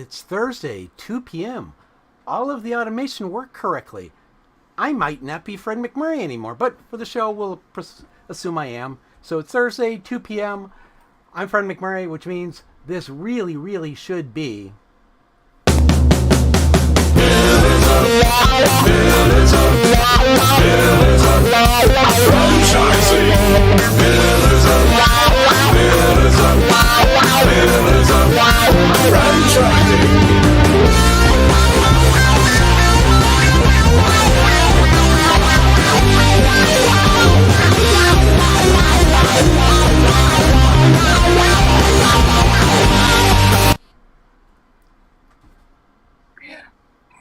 It's Thursday, 2 p.m. All of the automation worked correctly. I might not be Fred McMurray anymore, but for the show, we'll assume I am. So it's Thursday, 2 p.m. I'm Fred McMurray, which means this really, really should be.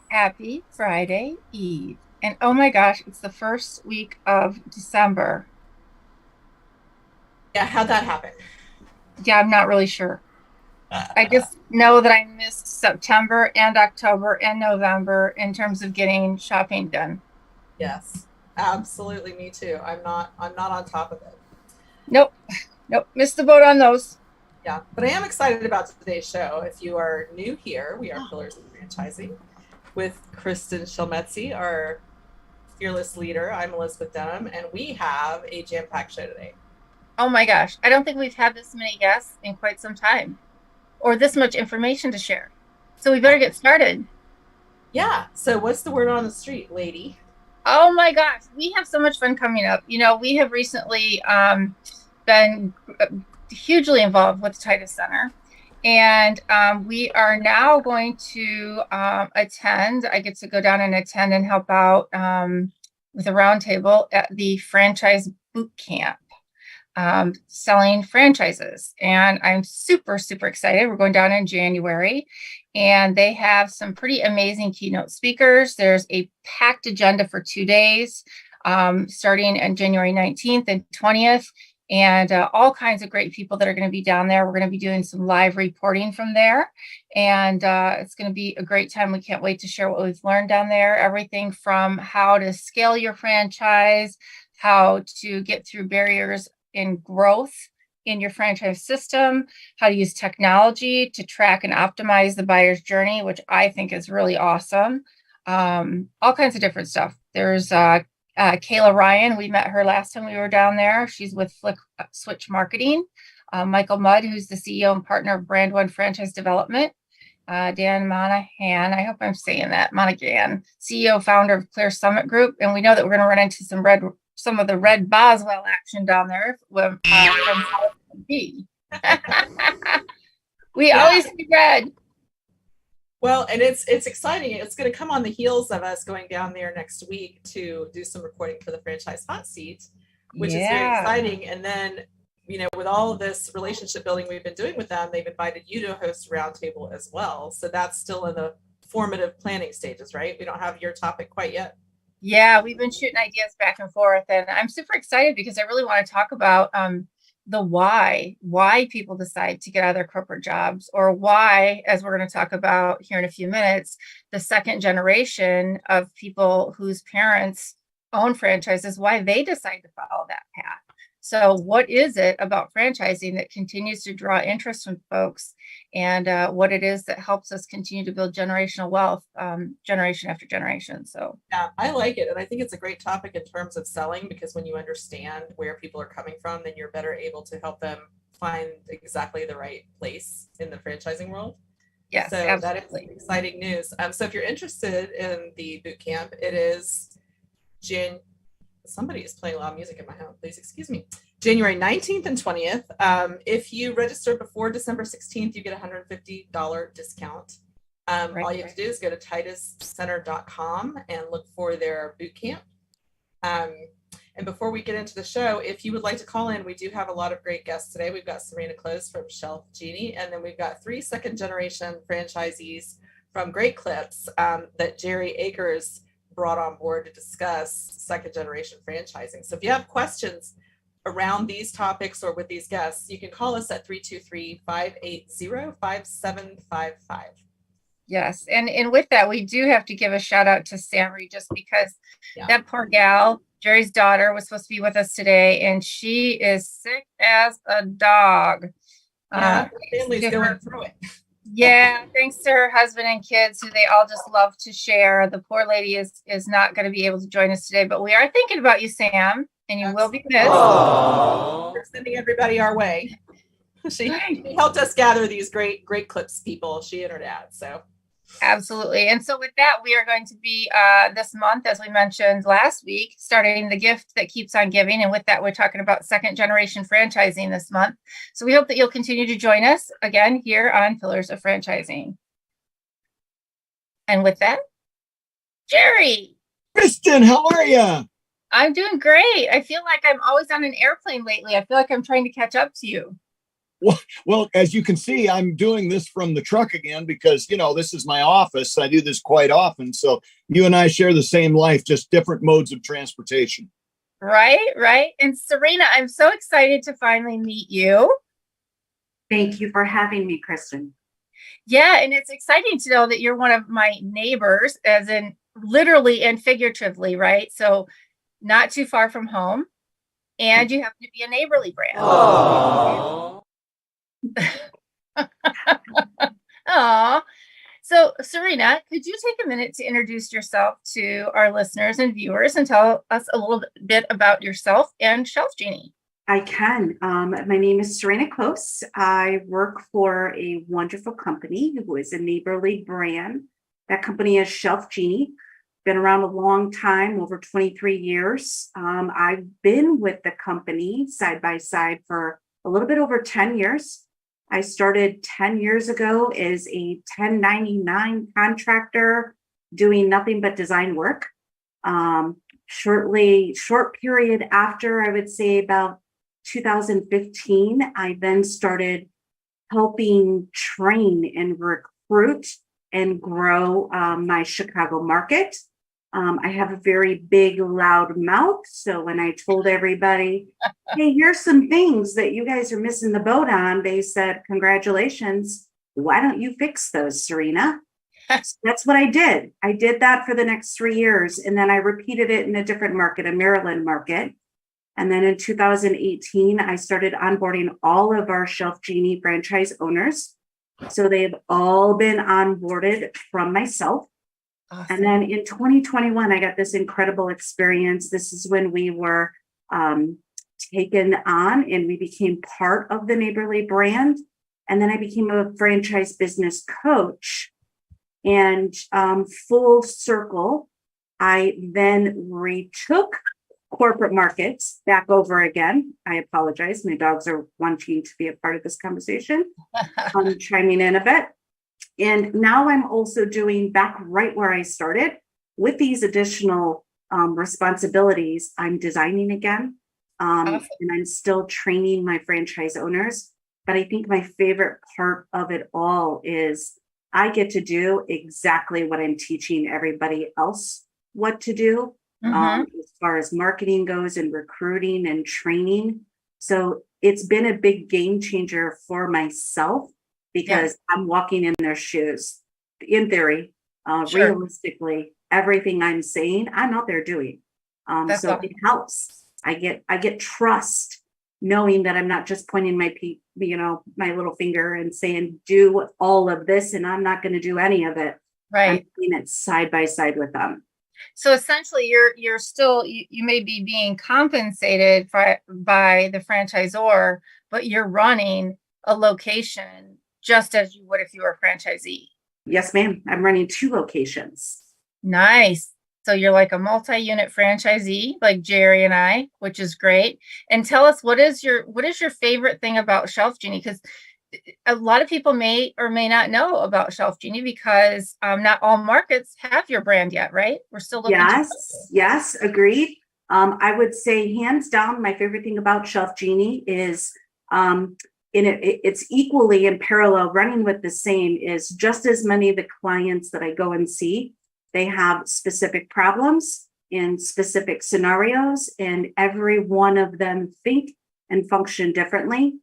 Happy Friday Eve. And oh my gosh, it's the first week of December. Yeah, how'd that happen? Yeah, I'm not really sure. I just know that I missed September and October and November in terms of getting shopping done. Yes, absolutely. Me too. I'm not on top of it. Nope. Missed the boat on those. Yeah, but I am excited about today's show. If you are new here, we are Pillars of Franchising with Kristen Shelmetzi, our fearless leader. I'm Elizabeth Denham, and we have a jam-packed show today. Oh my gosh. I don't think we've had this many guests in quite some time or this much information to share. So we better get started. Yeah. So what's the word on the street, lady? Oh my gosh. We have so much fun coming up. You know, we have recently been hugely involved with the Titus Center. And we are now going to attend. I get to go down and attend and help out with a roundtable at the franchise boot camp, selling franchises. And I'm super, super excited. We're going down in January, and they have some pretty amazing keynote speakers. There's a packed agenda for 2 days, starting on January 19th and 20th. And all kinds of great people that are going to be down there. We're going to be doing some live reporting from there. And it's going to be a great time. We can't wait to share what we've learned down there. Everything from how to scale your franchise, how to get through barriers in growth in your franchise system, how to use technology to track and optimize the buyer's journey, which I think is really awesome. All kinds of different stuff. There's Kayla Ryan, we met her last time we were down there. She's with Switch Marketing. Michael Mudd, who's the CEO and partner of Brand One Franchise Development. Dan Monahan, I hope I'm saying that, Monaghan, CEO, founder of Clear Summit Group. And we know that we're going to run into some of the Red Boswell action down there from B. We always see red. Well, and it's exciting. It's going to come on the heels of us going down there next week to do some recording for the Franchise Hot Seat, which is very exciting. And then, you know, with all of this relationship building we've been doing with them, they've invited you to host a roundtable as well. So that's still in the formative planning stages, right? We don't have your topic quite yet. Yeah, we've been shooting ideas back and forth, and I'm super excited because I really want to talk about the why people decide to get out of their corporate jobs, or why, as we're going to talk about here in a few minutes, the second generation of people whose parents own franchises, why they decide to follow that path. So what is it about franchising that continues to draw interest from folks, and what it is that helps us continue to build generational wealth generation after generation? So yeah, I like it. And I think it's a great topic in terms of selling, because when you understand where people are coming from, then you're better able to help them find exactly the right place in the franchising world. Yes, so absolutely. That is exciting news. So if you're interested in the boot camp, it is somebody is playing loud music in my house. Please excuse me. January 19th and 20th. If you register before December 16th, you get a $150 discount. All you have to do is go to tituscenter.com and look for their boot camp. And before we get into the show, if you would like to call in, we do have a lot of great guests today. We've got Serena Close from Genie, and then we've got 3 second-generation franchisees from Great Clips that Jerry Aker's brought on board to discuss second generation franchising. So if you have questions around these topics or with these guests, you can call us at 323-580-5755. Yes. And with that, we do have to give a shout out to Sam Reges, because that poor gal, Jerry's daughter, was supposed to be with us today, and she is sick as a dog. Yeah, family's going through it. Yeah, thanks to her husband and kids who they all just love to share. The poor lady is not going to be able to join us today, but we are thinking about you, Sam, and you will be missed. We're sending everybody our way. She helped us gather these great clips, people, she and her dad. So absolutely. And so with that, we are going to be this month, as we mentioned last week, starting the gift that keeps on giving. And with that, we're talking about second generation franchising this month. So we hope that you'll continue to join us again here on Pillars of Franchising. And with that, Jerry. Kristen, how are you? I'm doing great. I feel like I'm always on an airplane lately. I feel like I'm trying to catch up to you. Well, as you can see, I'm doing this from the truck again because, this is my office. I do this quite often. So you and I share the same life, just different modes of transportation. Right. And Serena, I'm so excited to finally meet you. Thank you for having me, Kristen. Yeah, and it's exciting to know that you're one of my neighbors, as in literally and figuratively, right? So not too far from home. And you happen to be a neighborly brand. Aww. Aw. So, Serena, could you take a minute to introduce yourself to our listeners and viewers and tell us a little bit about yourself and Shelf Genie? I can. My name is Serena Close. I work for a wonderful company who is a neighborly brand. That company is Shelf Genie. Been around a long time, over 23 years. I've been with the company side by side for a little bit over 10 years. I started 10 years ago as a 1099 contractor doing nothing but design work. Short period after, I would say about 2015, I then started helping train and recruit and grow my Chicago market. I have a very big, loud mouth. So when I told everybody, hey, here's some things that you guys are missing the boat on, they said, congratulations. Why don't you fix those, Serena? So that's what I did. I did that for the next 3 years. And then I repeated it in a different market, a Maryland market. And then in 2018, I started onboarding all of our Shelf Genie franchise owners. So they've all been onboarded from myself. Awesome. And then in 2021, I got this incredible experience. This is when we were taken on and we became part of the neighborly brand. And then I became a franchise business coach. And full circle, I then retook corporate markets back over again. I apologize. My dogs are wanting to be a part of this conversation. I'm chiming in a bit. And now I'm also doing back right where I started with these additional responsibilities. I'm designing again, and I'm still training my franchise owners. But I think my favorite part of it all is I get to do exactly what I'm teaching everybody else what to do, as far as marketing goes and recruiting and training. So it's been a big game changer for myself. Because I'm walking in their shoes. In theory, realistically, everything I'm saying, I'm out there doing. So it helps. I get trust knowing that I'm not just pointing my little finger and saying, do all of this, and I'm not going to do any of it. Right. I'm doing it side by side with them. So essentially, you're still you may be being compensated by the franchisor, but you're running a location just as you would if you were a franchisee. Yes, ma'am. I'm running 2 locations. Nice. So you're like a multi-unit franchisee, like Jerry and I, which is great. And tell us, what is your favorite thing about Shelf Genie? Because a lot of people may or may not know about Shelf Genie because not all markets have your brand yet, right? We're still looking. Yes, agreed. I would say hands down, my favorite thing about Shelf Genie is it's equally in parallel running with the same is just as many of the clients that I go and see, they have specific problems in specific scenarios, and every one of them think and function differently.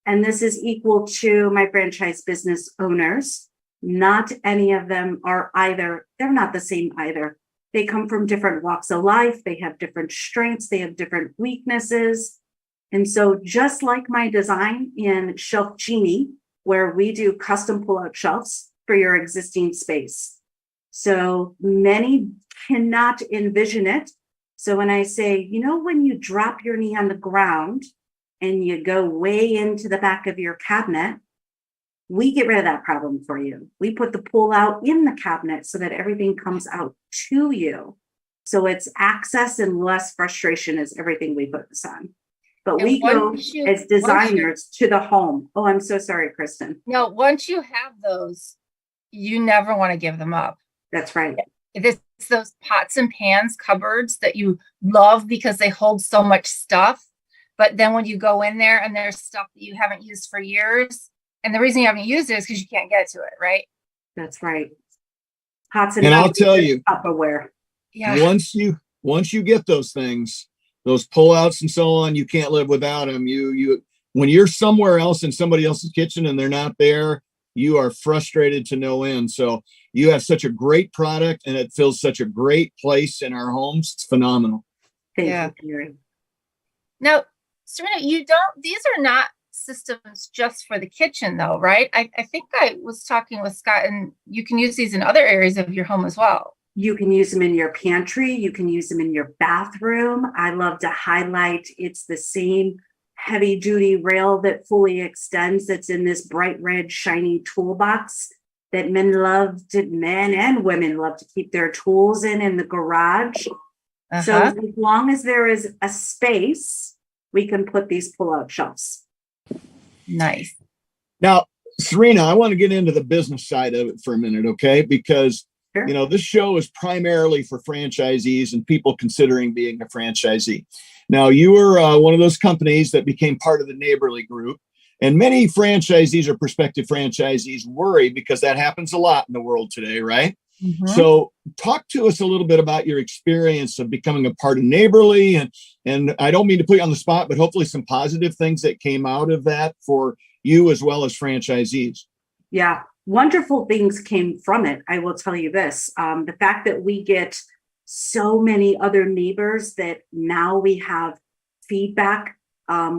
And this is equal to my franchise business owners. Not any of them are either. They're not the same either. They come from different walks of life. They have different strengths. They have different weaknesses. And so just like my design in Shelf Genie, where we do custom pull-out shelves for your existing space. So many cannot envision it. So when I say, you know, when you drop your knee on the ground and you go way into the back of your cabinet, we get rid of that problem for you. We put the pull out in the cabinet so that everything comes out to you. So it's access and less frustration is everything we focus on. But we go as designers to the home. Oh, I'm so sorry, Kristen. No, once you have those, you never want to give them up. That's right. It's those pots and pans cupboards that you love because they hold so much stuff. But then when you go in there and there's stuff that you haven't used for years, and the reason you haven't used it is because you can't get to it, right? That's right. Pots and I'll tell you, Tupperware. Yeah. Once you get those things, those pullouts and so on, you can't live without them. You when you're somewhere else in somebody else's kitchen and they're not there, you are frustrated to no end. So you have such a great product and it fills such a great place in our homes. It's phenomenal. Thank you, Gary. Now, Serena, these are not systems just for the kitchen though, right? I think I was talking with Scott, and you can use these in other areas of your home as well. You can use them in your pantry. You can use them in your bathroom. I love to highlight it's the same heavy duty rail that fully extends that's in this bright red shiny toolbox that men and women love to keep their tools in the garage. So as long as there is a space, we can put these pull-out shelves. Nice. Now, Serena, I want to get into the business side of it for a minute, okay? Because you know, this show is primarily for franchisees and people considering being a franchisee. Now, you were one of those companies that became part of the Neighborly Group, and many franchisees or prospective franchisees worry because that happens a lot in the world today, right? Mm-hmm. So talk to us a little bit about your experience of becoming a part of Neighborly, and I don't mean to put you on the spot, but hopefully some positive things that came out of that for you as well as franchisees. Yeah. Wonderful things came from it. I will tell you this, the fact that we get so many other neighbors that now we have feedback.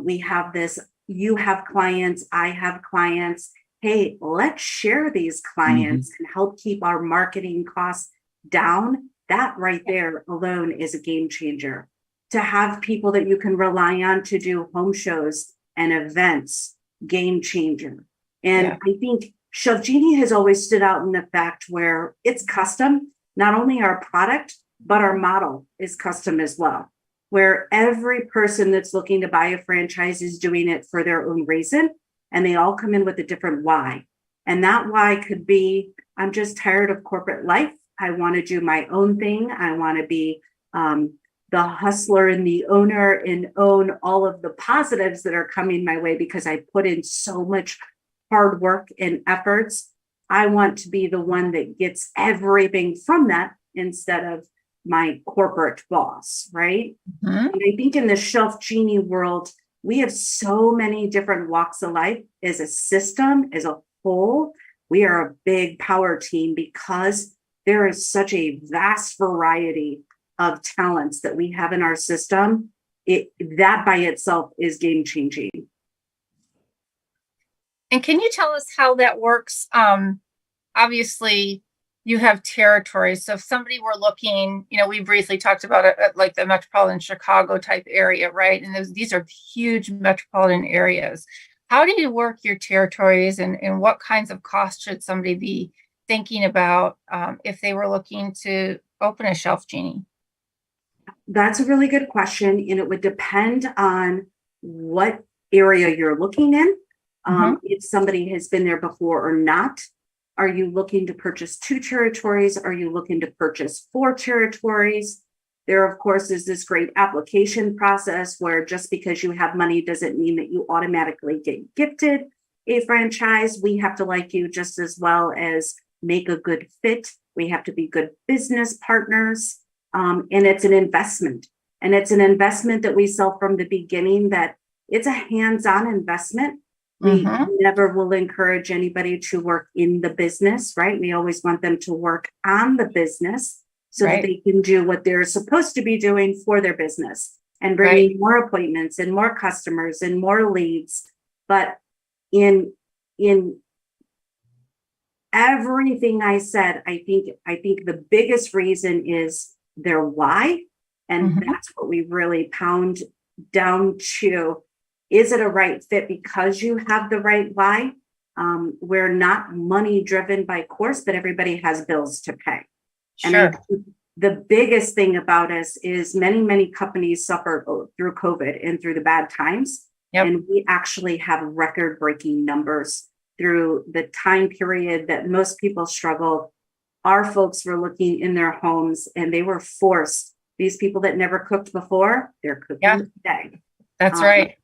We have this, you have clients, I have clients. Hey, let's share these clients and help keep our marketing costs down. That right there alone is a game changer. To have people that you can rely on to do home shows and events, game changer. And I think Genie has always stood out in the fact where it's custom. Not only our product, but our model is custom as well, where every person that's looking to buy a franchise is doing it for their own reason. And they all come in with a different why. And that why could be, I'm just tired of corporate life. I want to do my own thing. I want to be the hustler and the owner and own all of the positives that are coming my way because I put in so much hard work and efforts. I want to be the one that gets everything from that instead of my corporate boss, right? Mm-hmm. And I think in the Shelf Genie world, we have so many different walks of life as a system, as a whole. We are a big power team because there is such a vast variety of talents that we have in our system. That by itself is game changing. And can you tell us how that works? Obviously, you have territories. So if somebody were looking, we briefly talked about it, like the metropolitan Chicago type area, right? And these are huge metropolitan areas. How do you work your territories, and what kinds of costs should somebody be thinking about if they were looking to open a Shelf Genie? That's a really good question. And it would depend on what area you're looking in. If somebody has been there before or not. Are you looking to purchase 2 territories? Are you looking to purchase 4 territories? There, of course, is this great application process where just because you have money doesn't mean that you automatically get gifted a franchise. We have to like you just as well as make a good fit. We have to be good business partners. And it's an investment. And it's an investment that we sell from the beginning, that it's a hands-on investment. We never will encourage anybody to work in the business, right? We always want them to work on the business so that they can do what they're supposed to be doing for their business and bringing more appointments and more customers and more leads. But in in everything I said, I think the biggest reason is their why. And that's what we really pound down to. Is it a right fit because you have the right why? We're not money driven by course, but everybody has bills to pay. Sure. And I think the biggest thing about us is many companies suffered through COVID and through the bad times. Yep. And we actually have record breaking numbers through the time period that most people struggled. Our folks were looking in their homes and they were forced. These people that never cooked before, they're cooking today. That's right.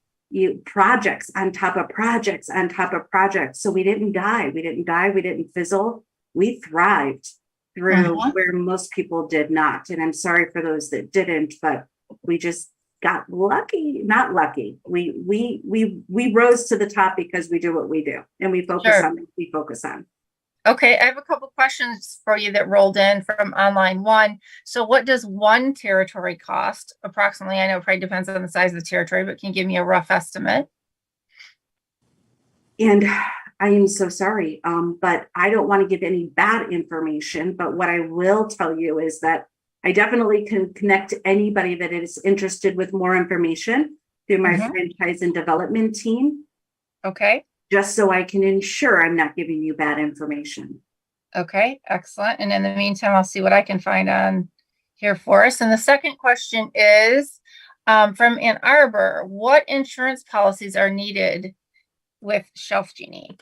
Projects on top of projects on top of projects. So we didn't die. We didn't fizzle. We thrived through where most people did not. And I'm sorry for those that didn't, but we just got lucky. Not lucky. We rose to the top because we do what we do and we focus on what we focus on. Okay, I have a couple questions for you that rolled in from online. One, so what does one territory cost approximately? I know it probably depends on the size of the territory, but can you give me a rough estimate? And I am so sorry, but I don't want to give any bad information. But what I will tell you is that I definitely can connect anybody that is interested with more information through my franchise and development team. Okay. Just so I can ensure I'm not giving you bad information. Okay, excellent. And in the meantime, I'll see what I can find on here for us. And the second question is from Ann Arbor, what insurance policies are needed with Shelf Genie?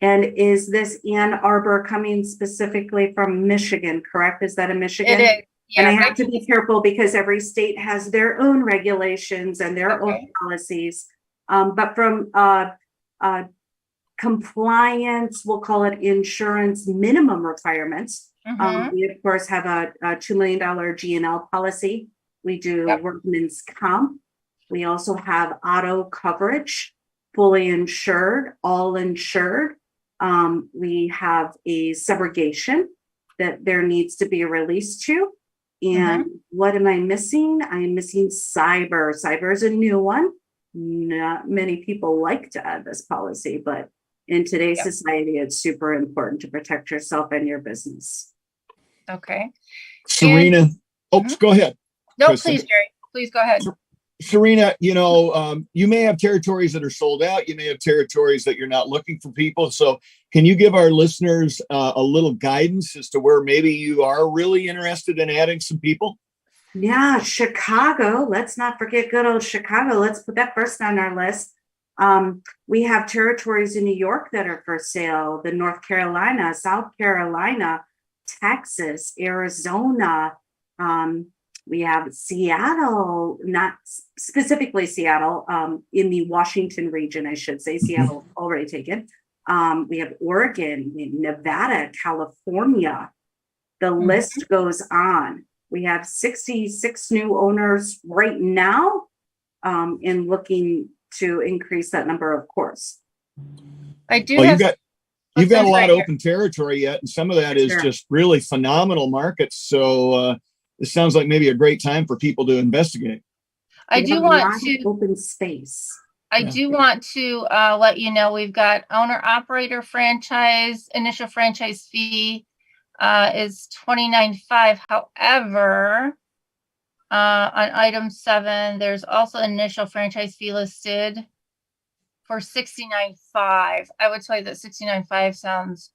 And is this Ann Arbor coming specifically from Michigan, correct? Is that a Michigan? It is. Yeah, and I have to be careful because every state has their own regulations and their own policies. But from compliance, we'll call it insurance minimum requirements. We of course have a $2 million GNL policy. We do workman's comp. We also have auto coverage, fully insured, all insured. We have a subrogation that there needs to be a release to. And what am I missing? I'm missing cyber. Cyber is a new one. Not many people like to add this policy, but in today's society, it's super important to protect yourself and your business. Okay. Serena, go ahead. No, Kristen. please, Jerry. Please go ahead. Serena, you may have territories that are sold out. You may have territories that you're not looking for people. So can you give our listeners a little guidance as to where maybe you are really interested in adding some people? Yeah, Chicago. Let's not forget good old Chicago. Let's put that first on our list. We have territories in New York that are for sale, the North Carolina, South Carolina, Texas, Arizona. We have Seattle, not specifically Seattle, in the Washington region, I should say. Seattle already taken. We have Oregon, Nevada, California. The list goes on. We have 66 new owners right now, and looking to increase that number, of course. I do. Well, you've got a lot of open territory yet, and some of that is just really phenomenal markets. So this sounds like maybe a great time for people to investigate. I do want to open space. I do want to let you know we've got owner operator franchise, initial franchise fee is $29.5. However, on item 7, there's also initial franchise fee listed for $69.5. I would tell you that $69.5 sounds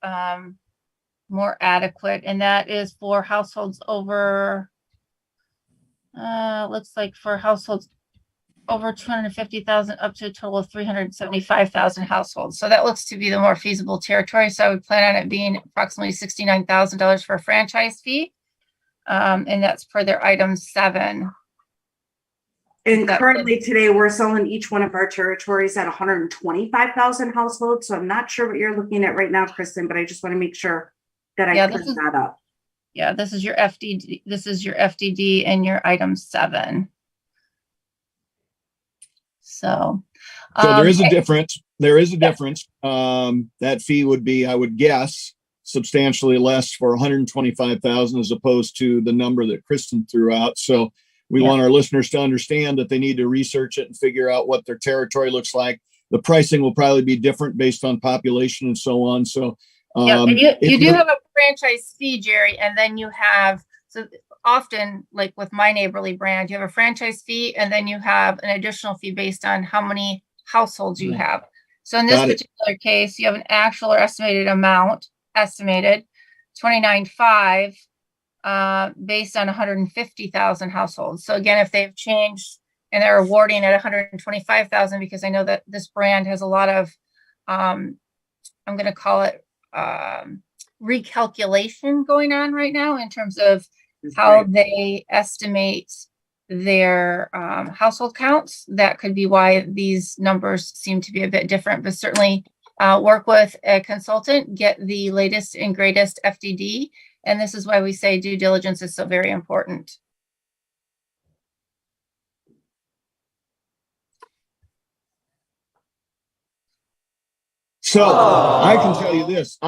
more adequate, and that is for households over. Looks like for households over 250,000 up to a total of 375,000 households. So that looks to be the more feasible territory. So I would plan on it being approximately $69,000 for a franchise fee. And that's per their item 7. And currently today we're selling each one of our territories at 125,000 households. So I'm not sure what you're looking at right now, Kristen, but I just want to make sure that I clear that up. Yeah, this is your FDD. This is your FDD and your item 7. So there is a difference. There is a difference. That fee would be, I would guess, substantially less for 125,000 as opposed to the number that Kristen threw out. So we want our listeners to understand that they need to research it and figure out what their territory looks like. the pricing will probably be different based on population and so on. So and you do have a franchise fee, Jerry, and then you have, so often, like with My Neighborly brand, you have a franchise fee, and then you have an additional fee based on how many households you have. So in this particular case, you have an actual or estimated amount, estimated 29.5, based on 150,000 households. So again, if they've changed and they're awarding at 125,000, because I know that this brand has a lot of, I'm going to call it recalculation going on right now in terms of how they estimate their household counts. That could be why these numbers seem to be a bit different, but certainly work with a consultant, get the latest and greatest FDD. And this is why we say due diligence is so very important. So I can tell you this.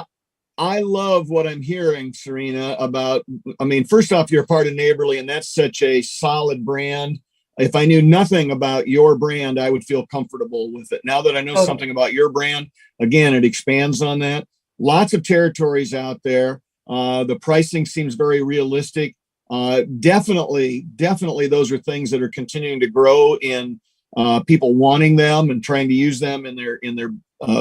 I love what I'm hearing, Serena, about, I mean, first off, you're part of Neighborly, and that's such a solid brand. If I knew nothing about your brand, I would feel comfortable with it. Now that I know something about your brand, again, it expands on that. Lots of territories out there. The pricing seems very realistic. Definitely, those are things that are continuing to grow in people wanting them and trying to use them in their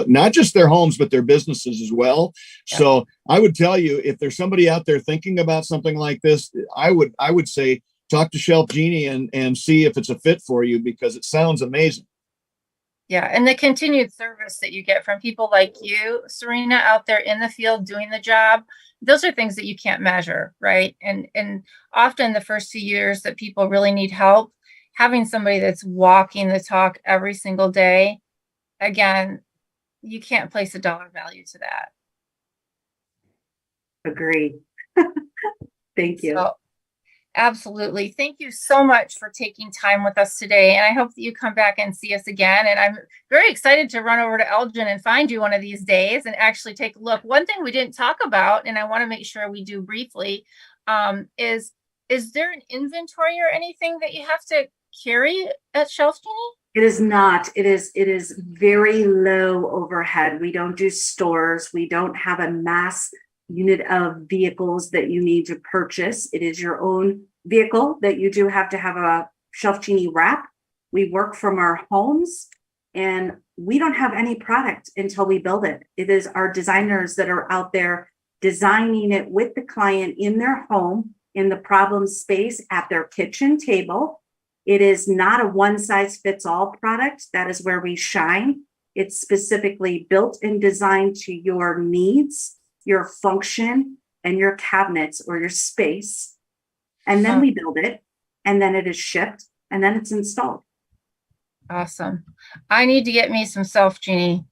not just their homes, but their businesses as well. Yeah. So I would tell you, if there's somebody out there thinking about something like this, I would say talk to Shelf Genie and see if it's a fit for you, because it sounds amazing. Yeah, and the continued service that you get from people like you, Serena, out there in the field doing the job, those are things that you can't measure, right? And often the first few years that people really need help, having somebody that's walking the talk every single day, again, you can't place a dollar value to that. Agree. Thank you. So, absolutely. Thank you so much for taking time with us today. And I hope that you come back and see us again. And I'm very excited to run over to Elgin and find you one of these days and actually take a look. One thing we didn't talk about, and I want to make sure we do briefly, is there an inventory or anything that you have to carry at Shelf Genie? It is not. It is very low overhead. We don't do stores. We don't have a mass unit of vehicles that you need to purchase. It is your own vehicle that you do have to have a Shelf Genie wrap. We work from our homes, and we don't have any product until we build it. It is our designers that are out there designing it with the client in their home, in the problem space, at their kitchen table. It is not a one-size-fits-all product. That is where we shine. It's specifically built and designed to your needs, your function, and your cabinets or your space. And then we build it, and then it is shipped, and then it's installed. Awesome. I need to get me some Shelf Genie.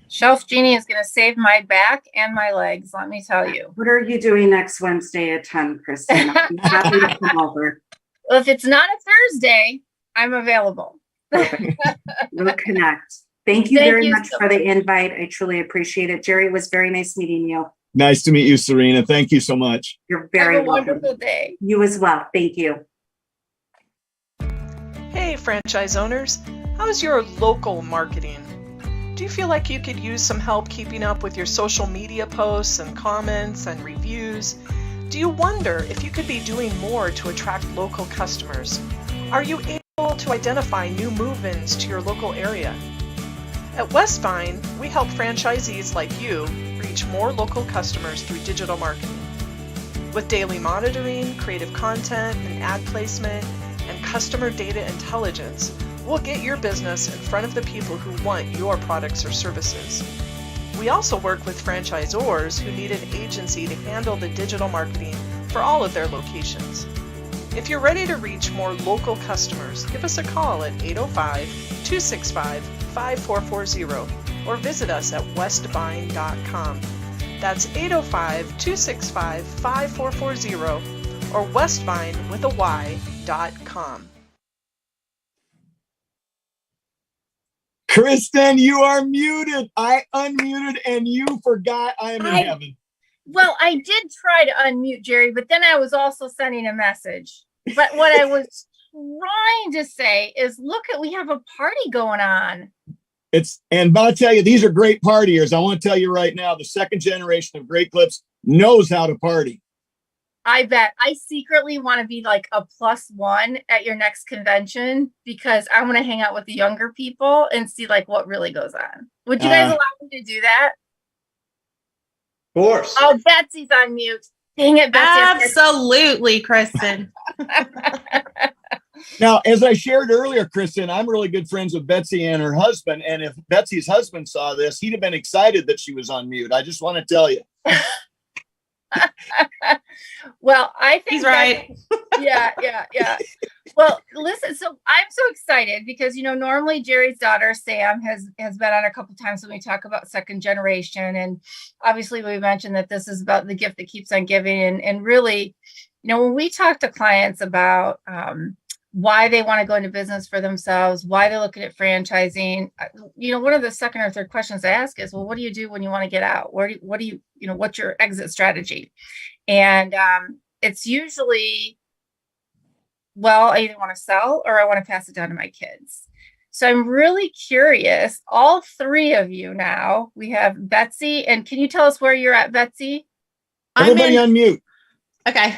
Shelf Genie is going to save my back and my legs, let me tell you. What are you doing next Wednesday at 10, Kristen? I'm happy to come over. Well, if it's not a Thursday, I'm available. We'll connect. Thank you very much for the invite. I truly appreciate it. Jerry, it was very nice meeting you. Nice to meet you, Serena. Thank you so much. You're very welcome. Have a wonderful day. You as well. Thank you. Hey, franchise owners. How's your local marketing? Do you feel like you could use some help keeping up with your social media posts and comments and reviews? Do you wonder if you could be doing more to attract local customers? Are you able to identify new move-ins to your local area? At Westvine, we help franchisees like you reach more local customers through digital marketing. With daily monitoring, creative content, and ad placement, and customer data intelligence, we'll get your business in front of the people who want your products or services. We also work with franchisors who need an agency to handle the digital marketing for all of their locations. If you're ready to reach more local customers, give us a call at 805-265-5440 or visit us at westvine.com. That's 805-265-5440 or westvine.com. Kristen, you are muted. I unmuted and you forgot I am in heaven. Well, I did try to unmute Jerry, but then I was also sending a message. But what I was trying to say is, look, we have a party going on. And I'll tell you, these are great partiers. I want to tell you right now, the second generation of Great Clips knows how to party. I bet. I secretly want to be like a +1 at your next convention because I want to hang out with the younger people and see like what really goes on. Would you guys allow me to do that? Of course. Oh, Betsy's on mute. Dang it, Betsy. Absolutely, Kristen. Now, as I shared earlier, Kristen, I'm really good friends with Betsy and her husband. And if Betsy's husband saw this, he'd have been excited that she was on mute. I just want to tell you. Well, I think He's right. Yeah. Well, listen, so I'm so excited because, normally Jerry's daughter, Sam, has been on a couple times when we talk about second generation. And obviously we mentioned that this is about the gift that keeps on giving. And really, when we talk to clients about why they want to go into business for themselves, why they're looking at franchising, one of the second or third questions I ask is, well, what do you do when you want to get out? What do you, what's your exit strategy? And it's usually, well, I either want to sell or I want to pass it down to my kids. So I'm really curious, all three of you now, we have Betsy, and can you tell us where you're at, Betsy? Everybody on mute. Okay.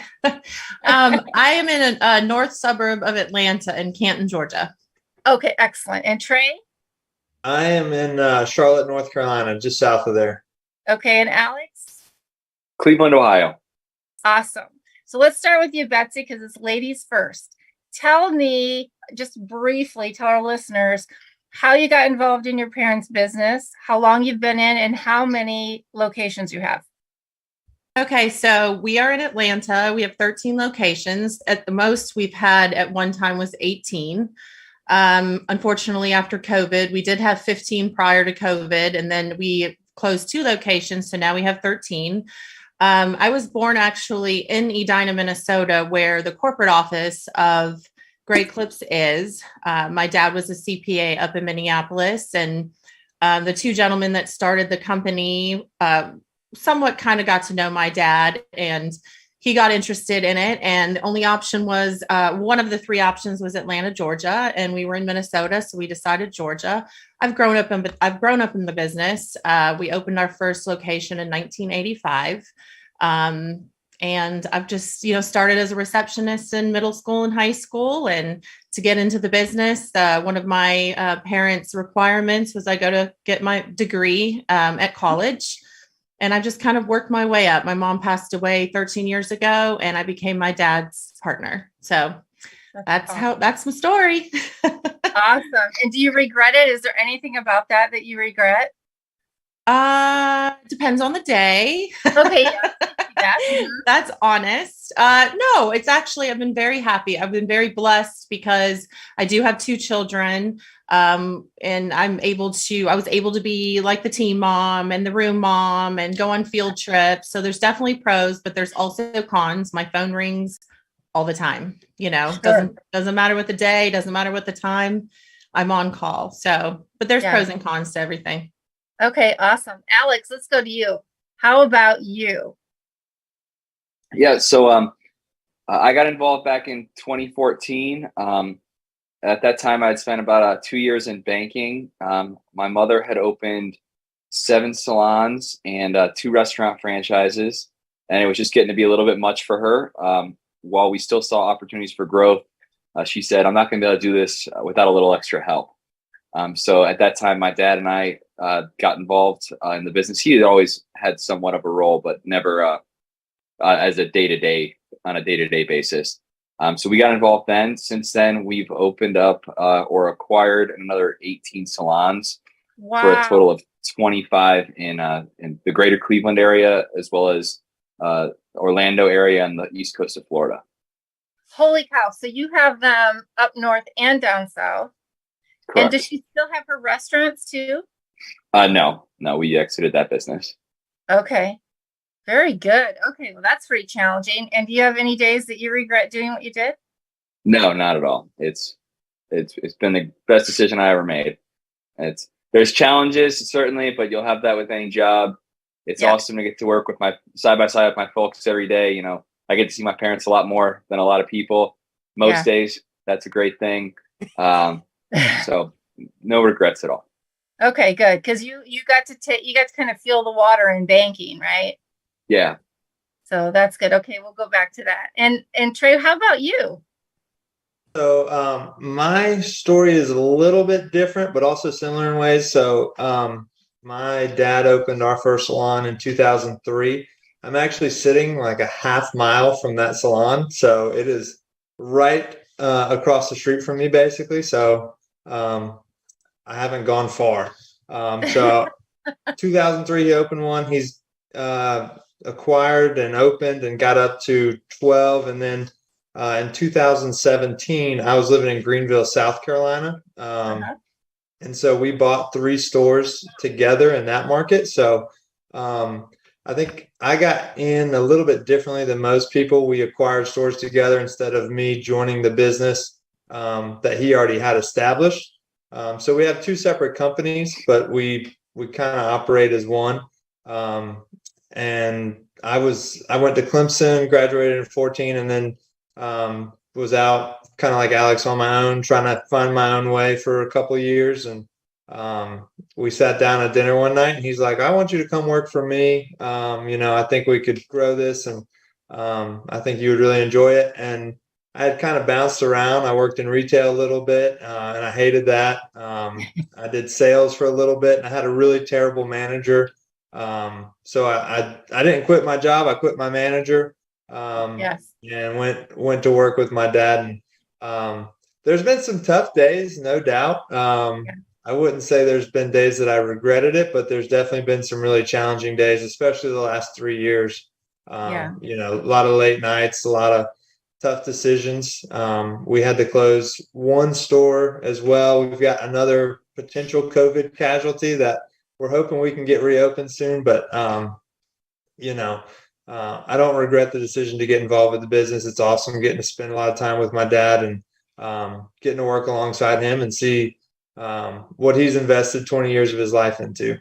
I am in a north suburb of Atlanta in Canton, Georgia. Okay, excellent. And Trey? I am in Charlotte, North Carolina, just south of there. Okay, and Alex? Cleveland, Ohio. Awesome. So let's start with you, Betsy, because it's ladies first. Tell me, just briefly, tell our listeners how you got involved in your parents' business, how long you've been in, and how many locations you have. Okay, so we are in Atlanta. We have 13 locations. At the most we've had at one time was 18. Unfortunately, after COVID, we did have 15 prior to COVID, and then we closed 2 locations. So now we have 13. I was born actually in Edina, Minnesota, where the corporate office of Great Clips is. My dad was a CPA up in Minneapolis, and the 2 gentlemen that started the company somewhat kind of got to know my dad, and he got interested in it. And the only option was one of the 3 options was Atlanta, Georgia, and we were in Minnesota, so we decided Georgia. I've grown up in the business. We opened our first location in 1985, and I've just started as a receptionist in middle school and high school. And to get into the business, one of my parents' requirements was I go to get my degree at college. And I just kind of worked my way up. My mom passed away 13 years ago, and I became my dad's partner. So that's my story. Awesome. And do you regret it? Is there anything about that you regret? Depends on the day. Okay. Yeah. That's honest. No, it's actually, I've been very happy. I've been very blessed because I do have 2 children. And I was able to be like the team mom and the room mom and go on field trips. So there's definitely pros, but there's also cons. My phone rings all the time, Sure. doesn't matter what the day, doesn't matter what the time, I'm on call. So, but there's pros and cons to everything. Okay. Awesome. Alex, let's go to you. How about you? Yeah, so I got involved back in 2014. At that time, I'd spent about 2 years in banking. My mother had opened 7 salons and 2 restaurant franchises, and it was just getting to be a little bit much for her. While we still saw opportunities for growth, she said, I'm not going to be able to do this without a little extra help. So at that time, my dad and I got involved in the business. He had always had somewhat of a role, but never as a day-to-day basis. So we got involved then. Since then, we've opened up or acquired another 18 salons. Wow. For a total of 25 in the greater Cleveland area, as well as Orlando area and the east coast of Florida. Holy cow. So you have them up north and down south. Correct. And does she still have her restaurants too? No, we exited that business. Okay. Very good. Okay. Well, that's pretty challenging. And do you have any days that you regret doing what you did? No, not at all. It's been the best decision I ever made. There's challenges certainly, but you'll have that with any job. It's awesome to get to work with my side by side with my folks every day. I get to see my parents a lot more than a lot of people most days. That's a great thing. So no regrets at all. Okay, good. Because you got to kind of feel the water in banking, right? Yeah. So that's good. Okay, we'll go back to that. And Trey, how about you? So my story is a little bit different, but also similar in ways. So my dad opened our first salon in 2003. I'm actually sitting like a half mile from that salon, so it is right across the street from me, basically. So I haven't gone far. So 2003, he opened one. He's acquired and opened and got up to 12, and then in 2017, I was living in Greenville, South Carolina. And so we bought 3 stores together in that market. So I think I got in a little bit differently than most people. We acquired stores together instead of me joining the business that he already had established. So we have 2 separate companies, but we kind of operate as one. And I went to Clemson, graduated in 14, and then was out kind of like Alex on my own, trying to find my own way for a couple of years. And we sat down at dinner one night, and he's like, I want you to come work for me. I think we could grow this, and I think you would really enjoy it. And I had kind of bounced around. I worked in retail a little bit, and I hated that. I did sales for a little bit, and I had a really terrible manager. So I didn't quit my job. I quit my manager. Yes. And went to work with my dad. And there's been some tough days, no doubt. I wouldn't say there's been days that I regretted it, but there's definitely been some really challenging days, especially the last 3 years. A lot of late nights, a lot of tough decisions. We had to close 1 store as well. We've got another potential COVID casualty that we're hoping we can get reopened soon, but I don't regret the decision to get involved with the business. It's awesome getting to spend a lot of time with my dad and getting to work alongside him and see what he's invested 20 years of his life into.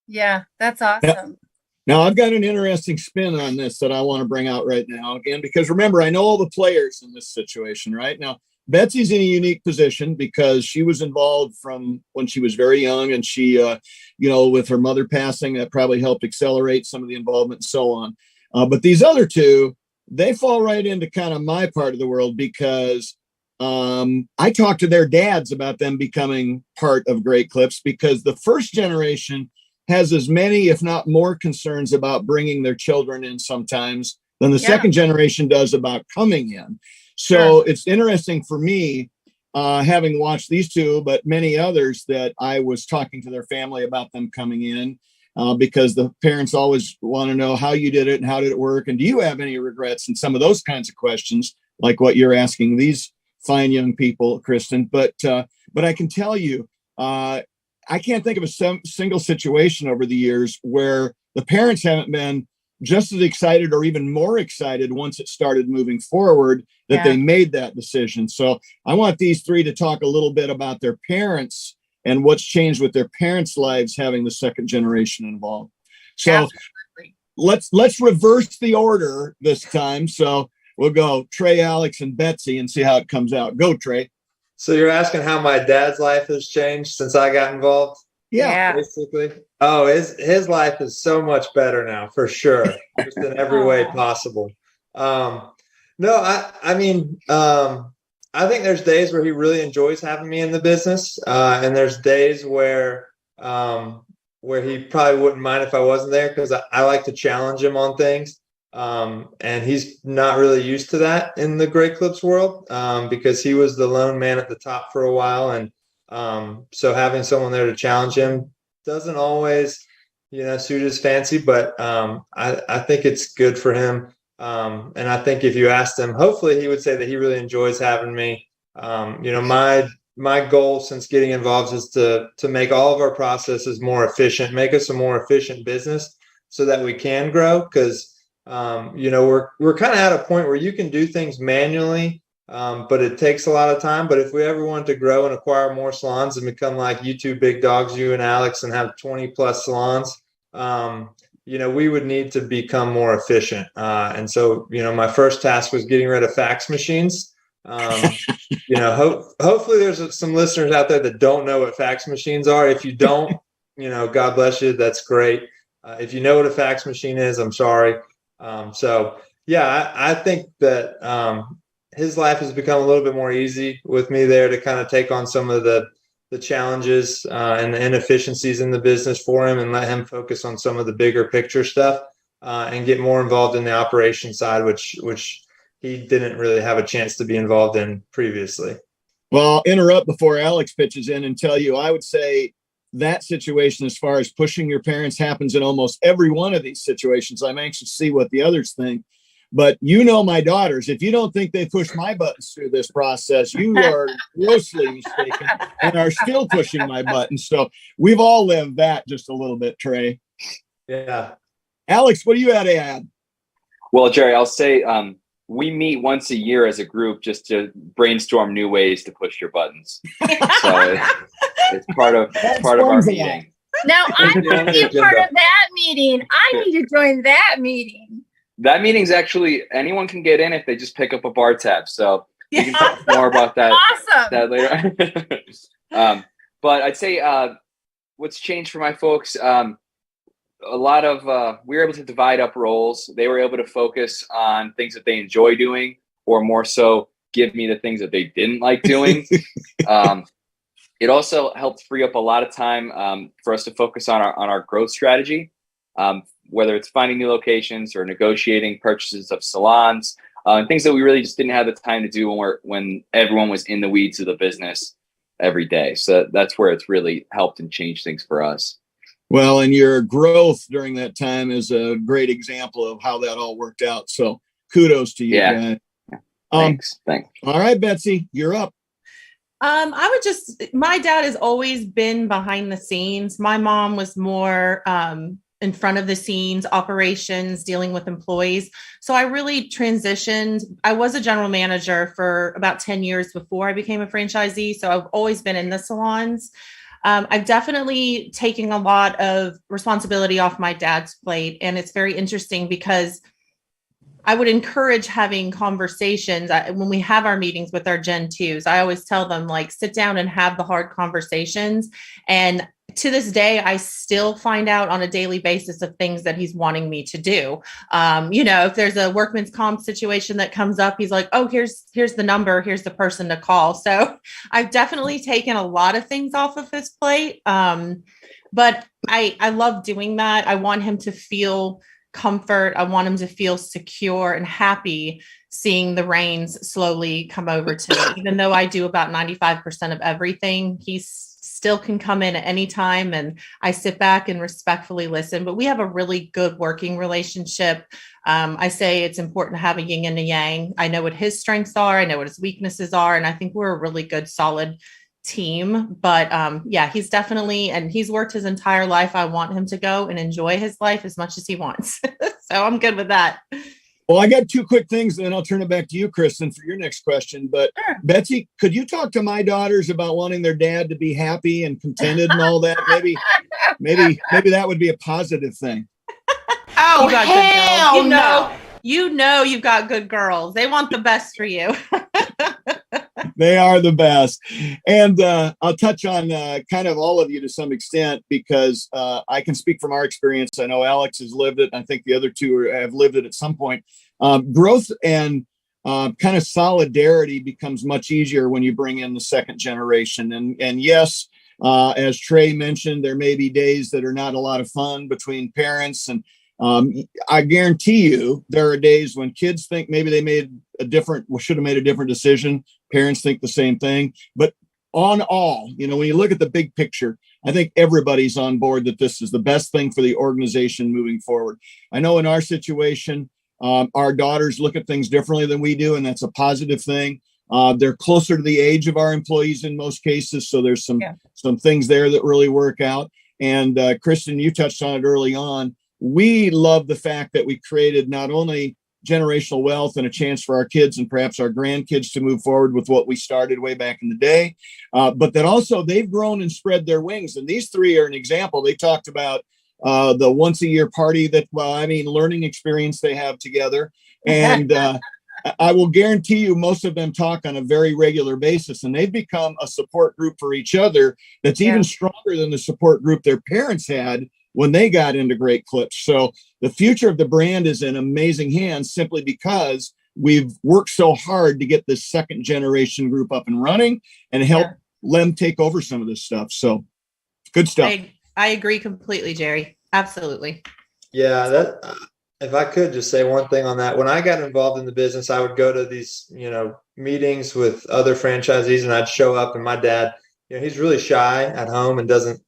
Yeah, that's awesome. Now, I've got an interesting spin on this that I want to bring out right now again, because remember, I know all the players in this situation right now. Betsy's in a unique position because she was involved from when she was very young, and she, with her mother passing, that probably helped accelerate some of the involvement and so on. But these other 2, they fall right into kind of my part of the world because I talked to their dads about them becoming part of Great Clips, because the first generation has as many, if not more, concerns about bringing their children in sometimes than the second generation does about coming in. So it's interesting for me, having watched these 2, but many others, that I was talking to their family about them coming in, because the parents always want to know how you did it and how did it work, and do you have any regrets, and some of those kinds of questions, like what you're asking these fine young people, Kristen. But I can tell you, I can't think of a single situation over the years where the parents haven't been just as excited or even more excited once it started moving forward that they made that decision. So I want these 3 to talk a little bit about their parents and what's changed with their parents' lives having the second generation involved. So let's reverse the order this time. So we'll go Trey, Alex, and Betsy and see how it comes out. Go, Trey. So you're asking how my dad's life has changed since I got involved? Yeah. Basically. Oh, his life is so much better now, for sure, just in every way possible. I think there's days where he really enjoys having me in the business, and there's days where he probably wouldn't mind if I wasn't there, because I like to challenge him on things. And he's not really used to that in the Great Clips world, because he was the lone man at the top for a while. And so having someone there to challenge him doesn't always, suit his fancy, but I think it's good for him. And I think if you asked him, hopefully he would say that he really enjoys having me. My goal since getting involved is to make all of our processes more efficient, make us a more efficient business so that we can grow. Because we're kind of at a point where you can do things manually, but it takes a lot of time. But if we ever want to grow and acquire more salons and become like you 2 big dogs, you and Alex, and have 20 plus salons, we would need to become more efficient. And so, my first task was getting rid of fax machines. Hopefully there's some listeners out there that don't know what fax machines are. If you don't, God bless you. That's great. If you know what a fax machine is, I'm sorry. I think that his life has become a little bit more easy with me there to kind of take on some of the challenges and the inefficiencies in the business for him and let him focus on some of the bigger picture stuff and get more involved in the operation side, which he didn't really have a chance to be involved in previously. Well, I'll interrupt before Alex pitches in and tell you, I would say that situation, as far as pushing your parents, happens in almost every one of these situations. I'm anxious to see what the others think. But my daughters, if you don't think they push my buttons through this process, you are grossly mistaken and are still pushing my buttons. So we've all lived that just a little bit, Trey. Yeah. Alex, what do you have to add? Well, Jerry, I'll say we meet once a year as a group just to brainstorm new ways to push your buttons. So it's part of our meeting. Now I want to be a part of that meeting. I need to join that meeting. That meeting's actually, anyone can get in if they just pick up a bar tab. So we can talk more about that, Awesome. that later. But I'd say what's changed for my folks, a lot of, we were able to divide up roles. They were able to focus on things that they enjoy doing, or more so give me the things that they didn't like doing. It also helped free up a lot of time for us to focus on our growth strategy. Whether it's finding new locations or negotiating purchases of salons, and things that we really just didn't have the time to do when everyone was in the weeds of the business every day. So that's where it's really helped and changed things for us. Well, and your growth during that time is a great example of how that all worked out. So kudos to you guys. Thanks. All right, Betsy, you're up. My dad has always been behind the scenes. My mom was more in front of the scenes, operations, dealing with employees. So I really transitioned. I was a general manager for about 10 years before I became a franchisee. So I've always been in the salons. I've definitely taken a lot of responsibility off my dad's plate. And it's very interesting because I would encourage having conversations when we have our meetings with our Gen 2s. I always tell them, sit down and have the hard conversations. And to this day, I still find out on a daily basis of things that he's wanting me to do. If there's a workman's comp situation that comes up, he's like, oh, here's the number, here's the person to call. So I've definitely taken a lot of things off of his plate. But I love doing that. I want him to feel comfort. I want him to feel secure and happy seeing the reins slowly come over to me. Even though I do about 95% of everything, he still can come in at any time, and I sit back and respectfully listen. But we have a really good working relationship. I say it's important to have a yin and a yang. I know what his strengths are. I know what his weaknesses are. And I think we're a really good, solid team. But he's definitely, and he's worked his entire life. I want him to go and enjoy his life as much as he wants. So I'm good with that. Well, I got two quick things, and then I'll turn it back to you, Kristen, for your next question. But sure. Betsy, could you talk to my daughters about wanting their dad to be happy and contented and all that? Maybe that would be a positive thing. Oh, you got hell good girls. You know you've got good girls. They want the best for you. They are the best. And I'll touch on kind of all of you to some extent, because I can speak from our experience. I know Alex has lived it. I think the other two have lived it at some point. Growth and kind of solidarity becomes much easier when you bring in the second generation. And yes, as Trey mentioned, there may be days that are not a lot of fun between parents, and I guarantee you there are days when kids think maybe they should have made a different decision. Parents think the same thing. But on all, when you look at the big picture, I think everybody's on board that this is the best thing for the organization moving forward. I know in our situation, our daughters look at things differently than we do, and that's a positive thing. They're closer to the age of our employees in most cases, so there's some things there that really work out. And Kristen, you touched on it early on. We love the fact that we created not only generational wealth and a chance for our kids and perhaps our grandkids to move forward with what we started way back in the day, but that also they've grown and spread their wings. And these three are an example. They talked about the once a year party learning experience they have together. And I will guarantee you most of them talk on a very regular basis, and they've become a support group for each other that's even stronger than the support group their parents had when they got into Great Clips. So the future of the brand is in amazing hands simply because we've worked so hard to get this second generation group up and running and help them take over some of this stuff. So good stuff. I agree completely, Jerry. Absolutely. Yeah, that if I could just say one thing on that. When I got involved in the business, I would go to these, meetings with other franchisees, and I'd show up, and my dad, he's really shy at home and doesn't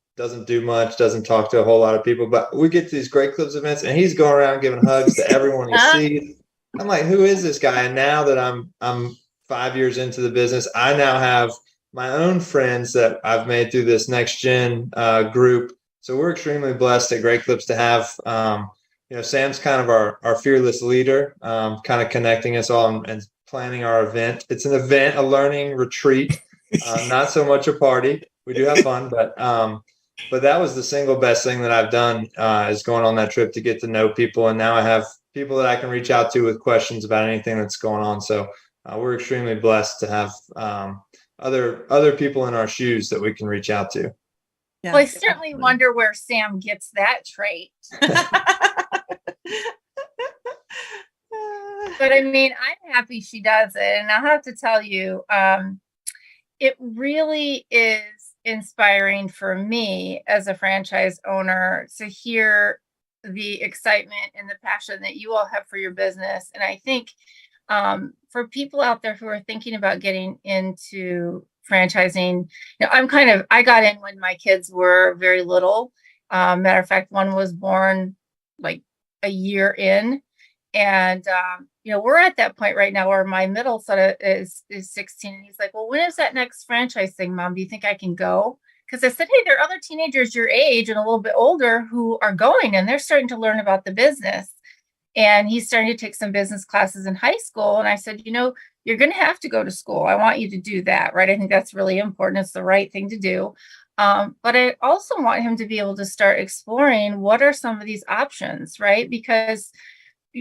do much, doesn't talk to a whole lot of people, but we get to these Great Clips events and he's going around giving hugs to everyone he sees. I'm like, who is this guy? And now that I'm 5 years into the business, I now have my own friends that I've made through this next gen group. So we're extremely blessed at Great Clips to have, Sam's kind of our fearless leader, kind of connecting us all and planning our event. It's an event, a learning retreat, not so much a party. We do have fun, but that was the single best thing that I've done is going on that trip to get to know people. And now I have people that I can reach out to with questions about anything that's going on. So we're extremely blessed to have other people in our shoes that we can reach out to. Yeah, well, I certainly wonder where Sam gets that trait. But I mean, I'm happy she does it. And I'll have to tell you, it really is inspiring for me as a franchise owner to hear the excitement and the passion that you all have for your business. And I think for people out there who are thinking about getting into franchising, I got in when my kids were very little. Matter of fact, one was born like a year in. And, we're at that point right now where my middle son is 16. And he's like, well, when is that next franchise thing, Mom? Do you think I can go? Because I said, hey, there are other teenagers your age and a little bit older who are going and they're starting to learn about the business. And he's starting to take some business classes in high school. And I said, you're going to have to go to school. I want you to do that, right? I think that's really important. It's the right thing to do. But I also want him to be able to start exploring what are some of these options, right? Because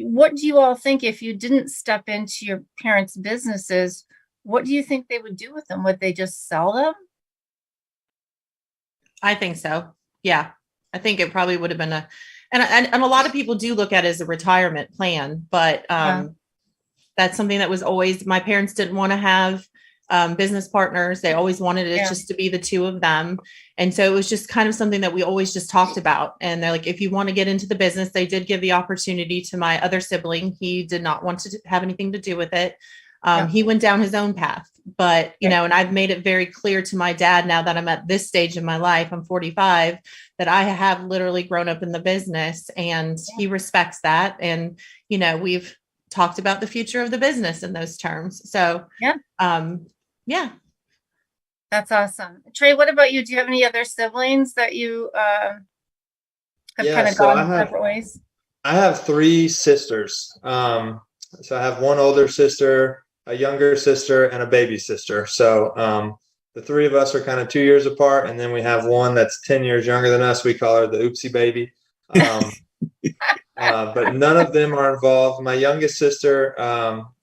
what do you all think if you didn't step into your parents' businesses? What do you think they would do with them? Would they just sell them? I think so. Yeah. I think it probably would have been and a lot of people do look at it as a retirement plan, but that's something that was always, my parents didn't want to have business partners. They always wanted it just to be the two of them. And so it was just kind of something that we always just talked about. And they're like, if you want to get into the business, they did give the opportunity to my other sibling. He did not want to have anything to do with it. He went down his own path, but, and I've made it very clear to my dad now that I'm at this stage in my life, I'm 45, that I have literally grown up in the business and he respects that. And, we've talked about the future of the business in those terms. So, That's awesome. Trey, what about you? Do you have any other siblings that you have kind of gone separate ways? I have 3 sisters. So I have one older sister, a younger sister, and a baby sister. So the 3 of us are kind of 2 years apart. And then we have one that's 10 years younger than us. We call her the oopsie baby. But none of them are involved. My youngest sister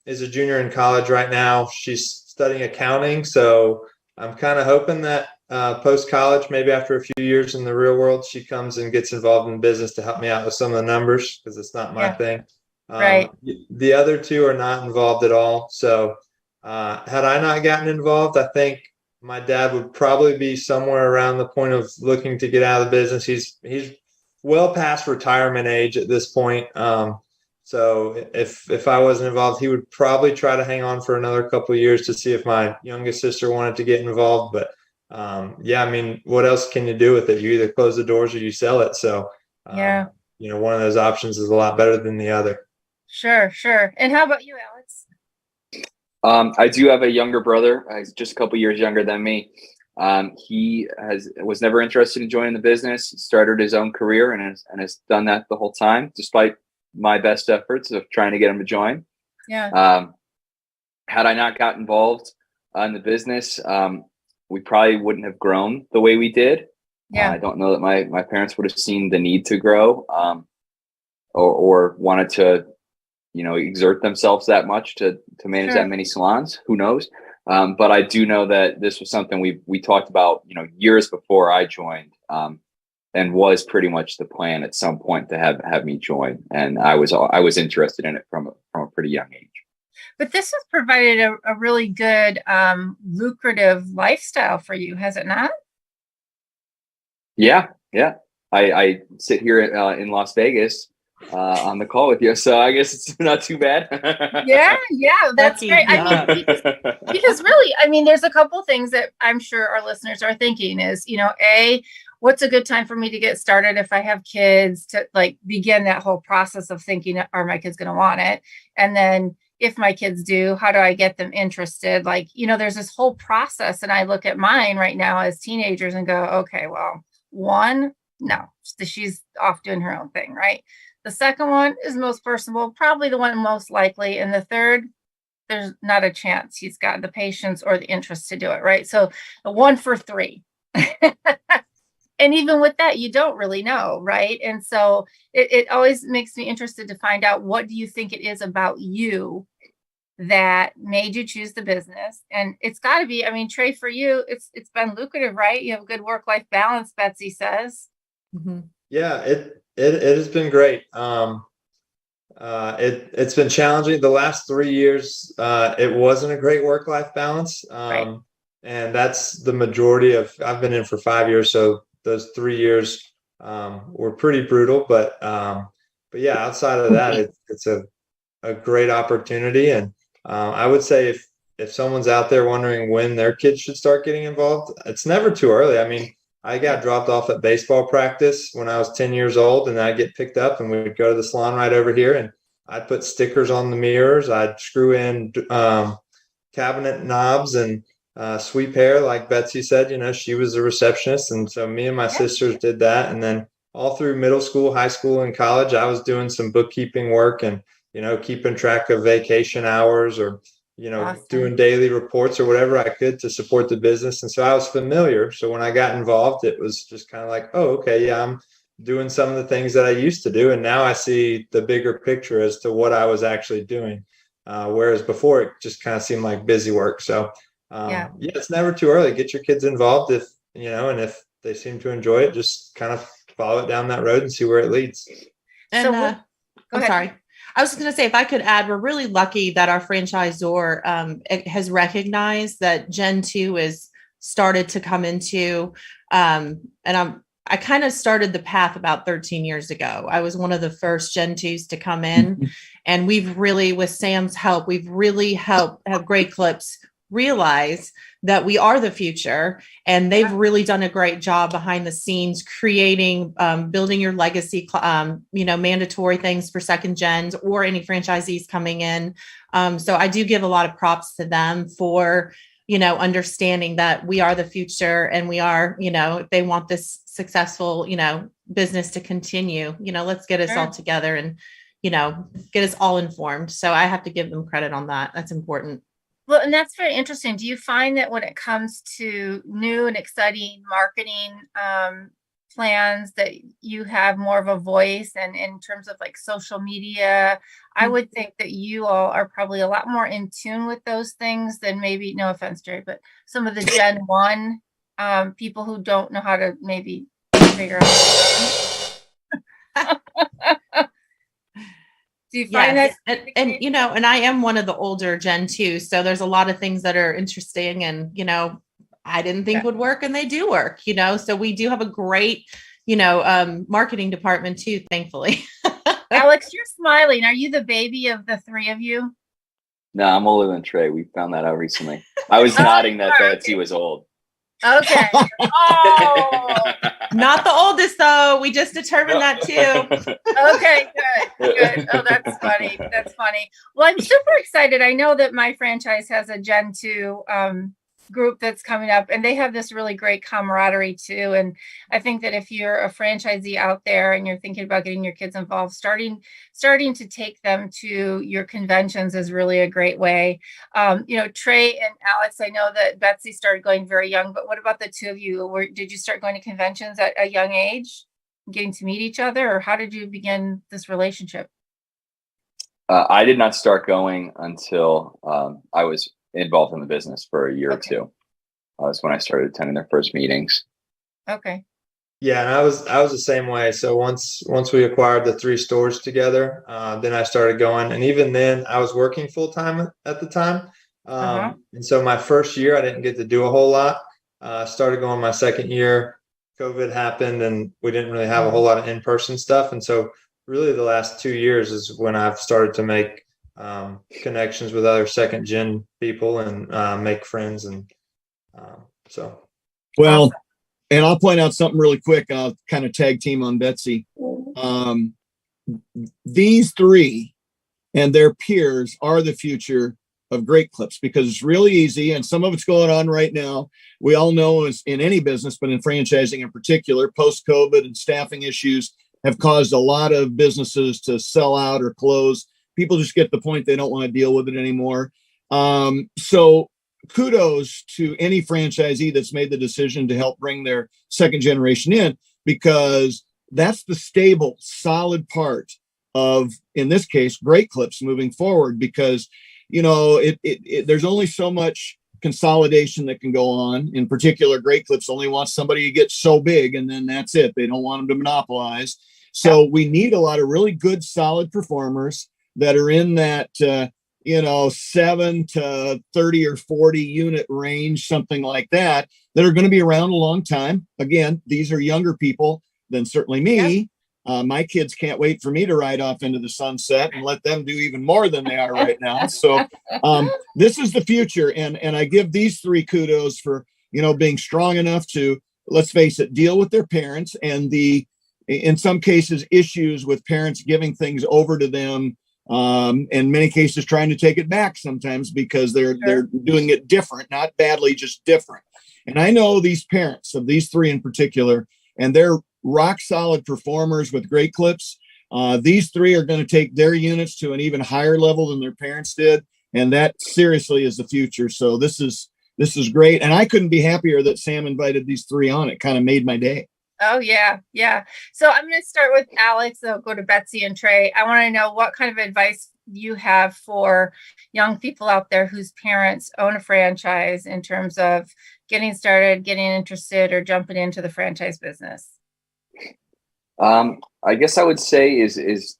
is a junior in college right now. She's studying accounting. So I'm kind of hoping that post-college, maybe after a few years in the real world, she comes and gets involved in business to help me out with some of the numbers because it's not my thing. Right. The other 2 are not involved at all. So had I not gotten involved, I think my dad would probably be somewhere around the point of looking to get out of the business. He's well past retirement age at this point. So if I wasn't involved, he would probably try to hang on for another couple of years to see if my youngest sister wanted to get involved. But what else can you do with it? You either close the doors or you sell it. So, one of those options is a lot better than the other. Sure. And how about you, Alex? I do have a younger brother. He's just a couple years younger than me. He was never interested in joining the business. He started his own career and has done that the whole time, despite my best efforts of trying to get him to join. Yeah. Had I not got involved in the business, we probably wouldn't have grown the way we did. Yeah. I don't know that my parents would have seen the need to grow, or wanted to, exert themselves that much to manage that many salons. Who knows? But I do know that this was something we talked about, years before I joined, and was pretty much the plan at some point to have me join. And I was interested in it from a pretty young age. But this has provided a really good, lucrative lifestyle for you, has it not? Yeah. I sit here in Las Vegas on the call with you, so I guess it's not too bad. Yeah, that's Lucky. great. I mean, because really, I mean, there's a couple things that I'm sure our listeners are thinking is, what's a good time for me to get started if I have kids, to like begin that whole process of thinking, are my kids going to want it? And then if my kids do, how do I get them interested? Like, there's this whole process. And I look at mine right now as teenagers and go, okay, well, one, no, she's off doing her own thing, right? The second one is most personable, probably the one most likely. And the third, there's not a chance he's got the patience or the interest to do it, right? So a 1 for 3. And even with that, you don't really know, right? And so it always makes me interested to find out, what do you think it is about you that made you choose the business? And it's got to be, I mean, Trey, for you, it's been lucrative, right? You have a good work-life balance, Betsy says. Mm-hmm. Yeah, it has been great. It's been challenging. The last 3 years, it wasn't a great work-life balance. Right. And that's the majority of, I've been in for 5 years. So those 3 years were pretty brutal, but yeah, outside of that, it's a great opportunity. And I would say if someone's out there wondering when their kids should start getting involved, it's never too early. I mean, I got dropped off at baseball practice when I was 10 years old, and I'd get picked up and we'd go to the salon right over here, and I'd put stickers on the mirrors. I'd screw in cabinet knobs and sweep hair. Like Betsy said, she was a receptionist. And so me and my sisters did that. And then all through middle school, high school, and college, I was doing some bookkeeping work and, keeping track of vacation hours or, Awesome. doing daily reports or whatever I could to support the business. And so I was familiar. So when I got involved, it was just kind of like, oh, okay, yeah, I'm doing some of the things that I used to do. And now I see the bigger picture as to what I was actually doing. Whereas before it just kind of seemed like busy work. So yeah, it's never too early. Get your kids involved and if they seem to enjoy it, just kind of follow it down that road and see where it leads. And So I'm sorry. I was going to say, if I could add, we're really lucky that our franchisor has recognized that Gen 2 is started to come into, and I kind of started the path about 13 years ago. I was one of the first Gen 2s to come in, and we've really, with Sam's help, we've really helped have Great Clips realize that we are the future, and they've really done a great job behind the scenes creating, building your legacy, mandatory things for second gens or any franchisees coming in. So I do give a lot of props to them for, understanding that we are the future, and we are, if they want this successful, business to continue, let's get us all together and, get us all informed. So I have to give them credit on that. That's important. Well, and that's very interesting. Do you find that when it comes to new and exciting marketing plans that you have more of a voice, and in terms of like social media, I would think that you all are probably a lot more in tune with those things than maybe, no offense, Jerry, but some of the Gen 1 people who don't know how to maybe figure out. Do you find that? And I am one of the older Gen 2, so there's a lot of things that are interesting and, I didn't think would work, and they do work, so we do have a great, marketing department too, thankfully. Alex, you're smiling. Are you the baby of the three of you? No, I'm older than Trey. We found that out recently. I was nodding that Betsy was old. Okay. Oh, not the oldest though. We just determined that too. Okay, good. Oh, that's funny. That's funny. Well, I'm super excited. I know that my franchise has a Gen 2 group that's coming up, and they have this really great camaraderie too. And I think that if you're a franchisee out there and you're thinking about getting your kids involved, starting to take them to your conventions is really a great way. Trey and Alex, I know that Betsy started going very young, but what about the two of you? Did you start going to conventions at a young age, getting to meet each other, or how did you begin this relationship? I did not start going until I was involved in the business for a year or two. That's when I started attending their first meetings. Okay. Yeah, and I was the same way. So once we acquired the 3 stores together, then I started going, and even then I was working full time at the time. And so my first year I didn't get to do a whole lot. Started going my second year. COVID happened, and we didn't really have a whole lot of in-person stuff. And so really the last 2 years is when I've started to make connections with other second gen people and make friends. And so. Well, and I'll point out something really quick. I'll kind of tag team on Betsy. These 3 and their peers are the future of Great Clips, because it's really easy, and some of it's going on right now. We all know, as in any business, but in franchising in particular, post-COVID and staffing issues have caused a lot of businesses to sell out or close. People just get the point they don't want to deal with it anymore. So kudos to any franchisee that's made the decision to help bring their second generation in, because that's the stable, solid part of, in this case, Great Clips moving forward, because, you know, there's only so much consolidation that can go on. In particular, Great Clips only wants somebody to get so big, and then that's it. They don't want them to monopolize. So we need a lot of really good, solid performers that are in that, 7 to 30 or 40 unit range, something like that are going to be around a long time. Again, these are younger people than certainly me. My kids can't wait for me to ride off into the sunset and let them do even more than they are right now. So this is the future. And I give these 3 kudos for, being strong enough to, let's face it, deal with their parents and in some cases, issues with parents giving things over to them. In many cases, trying to take it back sometimes because they're doing it different, not badly, just different. And I know these parents of these 3 in particular, and they're rock solid performers with Great Clips. These 3 are going to take their units to an even higher level than their parents did. And that seriously is the future. So this is great. And I couldn't be happier that Sam invited these 3 on. It kind of made my day. Oh, yeah. Yeah. So I'm going to start with Alex. I'll go to Betsy and Trey. I want to know what kind of advice you have for young people out there whose parents own a franchise in terms of getting started, getting interested, or jumping into the franchise business. I guess I would say is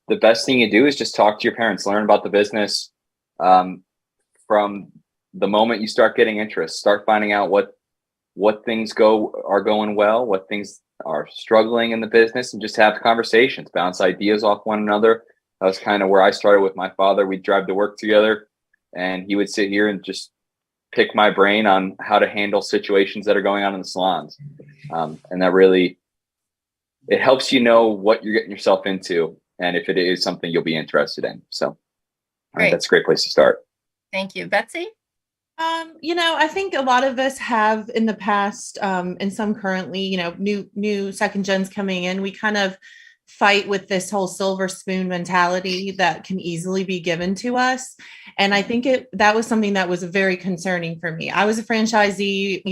the best thing you do is just talk to your parents, learn about the business. From the moment you start getting interest, start finding out what things are going well, what things are struggling in the business, and just have conversations, bounce ideas off one another. That was kind of where I started with my father. We'd drive to work together, and he would sit here and just pick my brain on how to handle situations that are going on in the salons. And that really, it helps you know what you're getting yourself into, and if it is something you'll be interested in. So I think that's a great place to start. Thank you. Betsy? I think a lot of us have in the past, and some currently, new second gens coming in, we kind of fight with this whole silver spoon mentality that can easily be given to us. And I think that was something that was very concerning for me. I was a franchisee,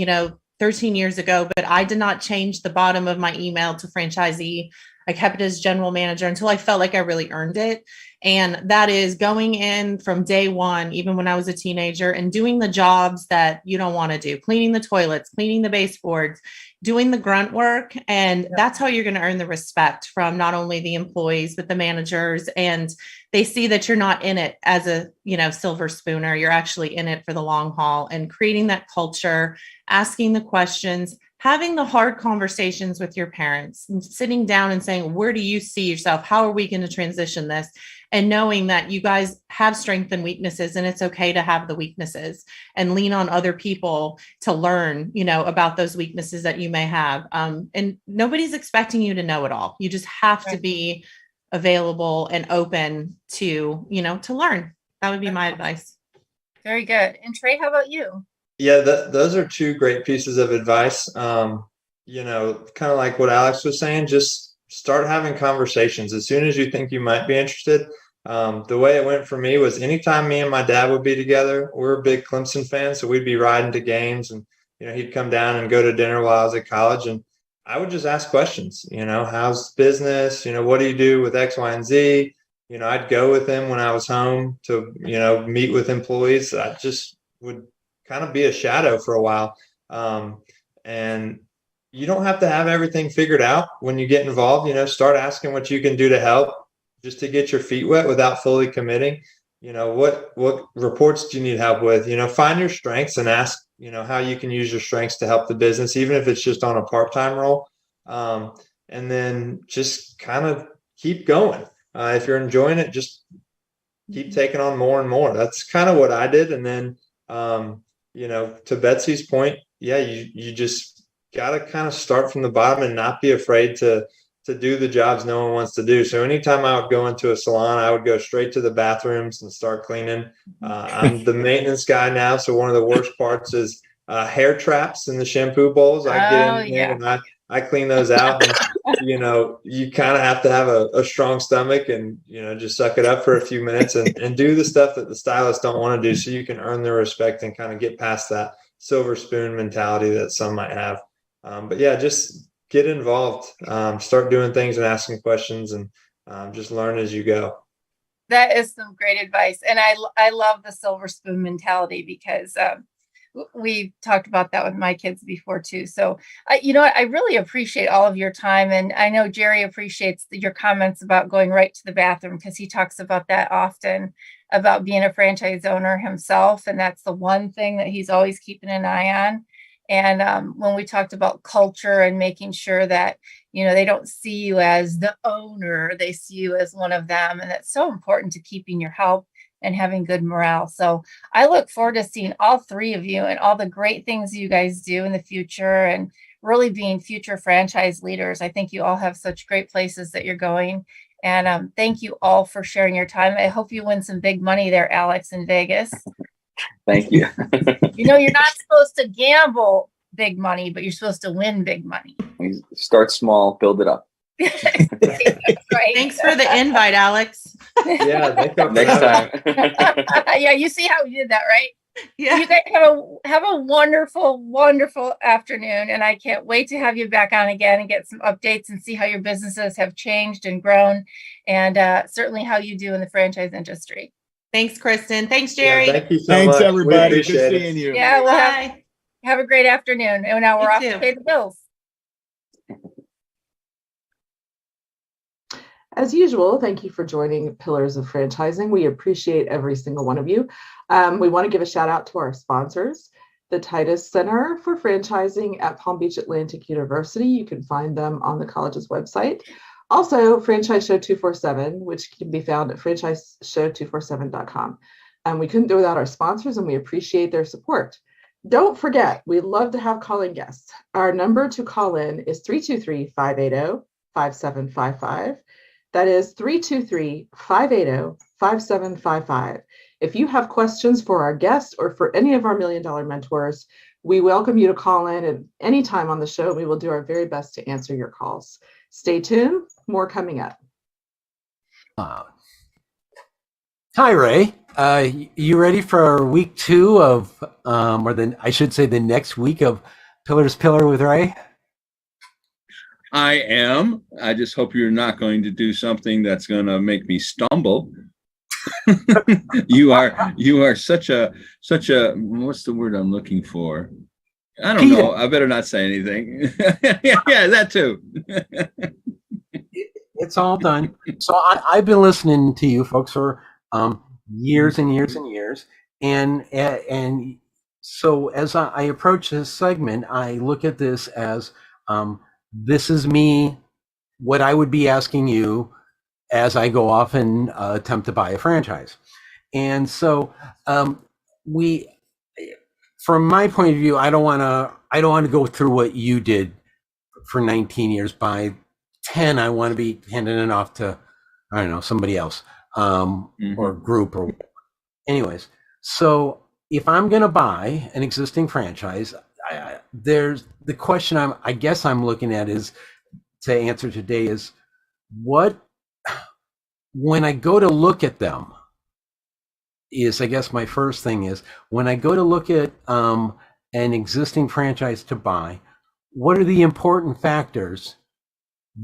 13 years ago, but I did not change the bottom of my email to franchisee. I kept it as general manager until I felt like I really earned it. And that is going in from day one, even when I was a teenager, and doing the jobs that you don't want to do, cleaning the toilets, cleaning the baseboards, doing the grunt work. And that's how you're going to earn the respect from not only the employees, but the managers. And they see that you're not in it as a, silver spooner. You're actually in it for the long haul, and creating that culture, asking the questions, having the hard conversations with your parents, and sitting down and saying, where do you see yourself? How are we going to transition this? And knowing that you guys have strengths and weaknesses, and it's okay to have the weaknesses, and lean on other people to learn, about those weaknesses that you may have. And nobody's expecting you to know it all. You just have to be available and open to, to learn. That would be my advice. Very good. And Trey, how about you? Yeah, those are 2 great pieces of advice. Kind of like what Alex was saying, just start having conversations as soon as you think you might be interested. The way it went for me was anytime me and my dad would be together, we're big Clemson fans, so we'd be riding to games, and he'd come down and go to dinner while I was at college, and I would just ask questions. How's business? What do you do with X, Y, and Z? I'd go with him when I was home to, meet with employees. I just would kind of be a shadow for a while. And you don't have to have everything figured out when you get involved. Start asking what you can do to help, just to get your feet wet without fully committing. What reports do you need help with? Find your strengths and ask, how you can use your strengths to help the business, even if it's just on a part-time role. And then just kind of keep going. If you're enjoying it, just keep taking on more and more. That's kind of what I did. And then, to Betsy's point, yeah, you just got to kind of start from the bottom and not be afraid to do the jobs no one wants to do. So anytime I would go into a salon, I would go straight to the bathrooms and start cleaning. I'm the maintenance guy now. So one of the worst parts is hair traps in the shampoo bowls. I get in there and I clean those out. And, you kind of have to have a strong stomach and, just suck it up for a few minutes and do the stuff that the stylists don't want to do, so you can earn their respect and kind of get past that silver spoon mentality that some might have. But yeah, just get involved, start doing things and asking questions, and just learn as you go. That is some great advice. And I love the silver spoon mentality, because we talked about that with my kids before too. So, I really appreciate all of your time. And I know Jerry appreciates your comments about going right to the bathroom, because he talks about that often, about being a franchise owner himself. And that's the one thing that he's always keeping an eye on. And when we talked about culture and making sure that, they don't see you as the owner, they see you as one of them. And that's so important to keeping your health and having good morale. So I look forward to seeing all three of you and all the great things you guys do in the future, and really being future franchise leaders. I think you all have such great places that you're going. And thank you all for sharing your time. I hope you win some big money there, Alex, in Vegas. Thank you. You're not supposed to gamble big money, but you're supposed to win big money. Start small, build it up. Right. Thanks for the invite, Alex. Yeah, Next time. Yeah, you see how we did that, right? Yeah. You guys have a wonderful, wonderful afternoon, and I can't wait to have you back on again and get some updates and see how your businesses have changed and grown, and certainly how you do in the franchise industry. Thanks, Kristen. Thanks, Jerry. Yeah, thank you so Thanks, much. everybody. Good Good seeing you. Yeah, well, Bye. have a great afternoon. And now we're You off too. to pay the bills. As usual, thank you for joining Pillars of Franchising. We appreciate every single one of you. We want to give a shout out to our sponsors, the Titus Center for Franchising at Palm Beach Atlantic University. You can find them on the college's website. Also, Franchise Show 247, which can be found at franchiseshow247.com. We couldn't do without our sponsors, and we appreciate their support. Don't forget, we'd love to have calling guests. Our number to call in is 323-580-5755. That is 323-580-5755. If you have questions for our guests or for any of our $1 Million mentors, we welcome you to call in at any time on the show. We will do our very best to answer your calls. Stay tuned. More coming up. Hi, Ray. You ready for week 2 of, I should say the next week of Pillar's Pillar with Ray? I am. I just hope you're not going to do something that's going to make me stumble. You are such a what's the word I'm looking for? I don't know. I better not say anything. yeah, that too. It's all done. So I've been listening to you folks for years and years and years, and so as I approach this segment, I look at this as this is me, what I would be asking you as I go off and attempt to buy a franchise. And so from my point of view, I don't want to go through what you did for 19 years. By 10, I want to be handing it off to, I don't know, somebody else or group or anyways. So if I'm going to buy an existing franchise, there's the question I guess I'm looking at is to answer today is when I go to look at them is, I guess my first thing is when I go to look at an existing franchise to buy, what are the important factors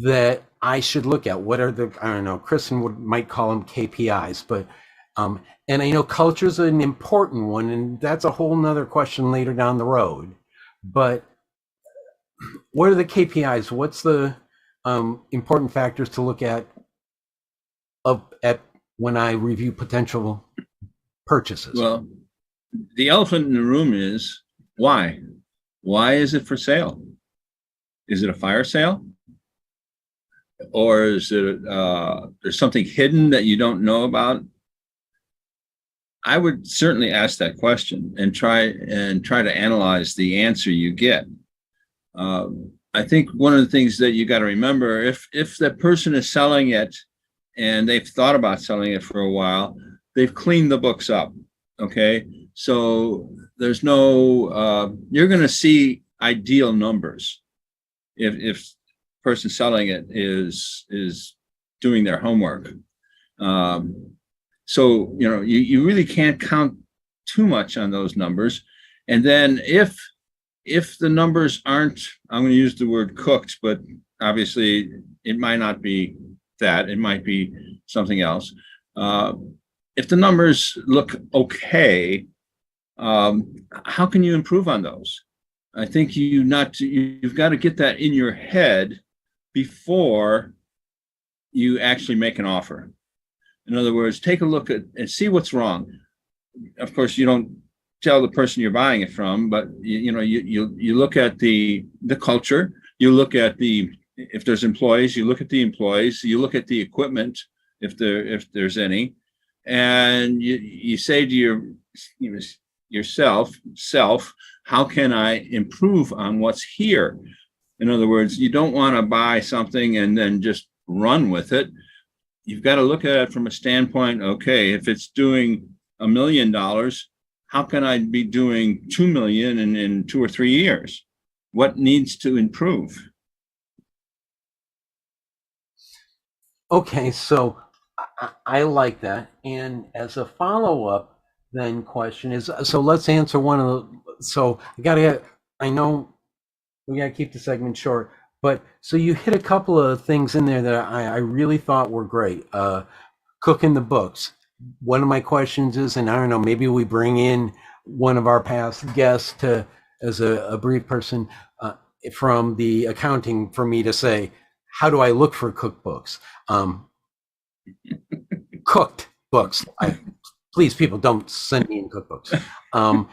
that I should look at? What are the, I don't know, Kristen might call them KPIs, but and I know culture is an important one, and that's a whole nother question later down the road. But what are the KPIs? What's the important factors to look at when I review potential purchases? Well, the elephant in the room is why? Why is it for sale? Is it a fire sale? Or is it there's something hidden that you don't know about? I would certainly ask that question and try to analyze the answer you get. I think one of the things that you got to remember, if that person is selling it and they've thought about selling it for a while, they've cleaned the books up. Okay, so there's no you're going to see ideal numbers if person selling it is doing their homework. So you really can't count too much on those numbers. And then if the numbers aren't, I'm going to use the word cooked, but obviously it might not be that, it might be something else. If the numbers look okay, how can you improve on those? I think you've got to get that in your head before you actually make an offer. In other words, take a look at and see what's wrong. Of course, you don't tell the person you're buying it from, but you look at the culture, you look at if there's employees, you look at the employees, you look at the equipment if there's any, and you say to yourself, how can I improve on what's here? In other words, you don't want to buy something and then just run with it. You've got to look at it from a standpoint, okay, if it's doing $1 million, how can I be doing 2 million in 2 or 3 years? What needs to improve? Okay, so I like that. And as a follow-up then question is, so let's answer one of the, so I know we got to keep the segment short, but so you hit a couple of things in there that I really thought were great. Cooking the books. One of my questions is, and I don't know, maybe we bring in one of our past guests as a brief person from the accounting for me to say, how do I look for cookbooks? Cooked books. Please, people, don't send me in cookbooks. And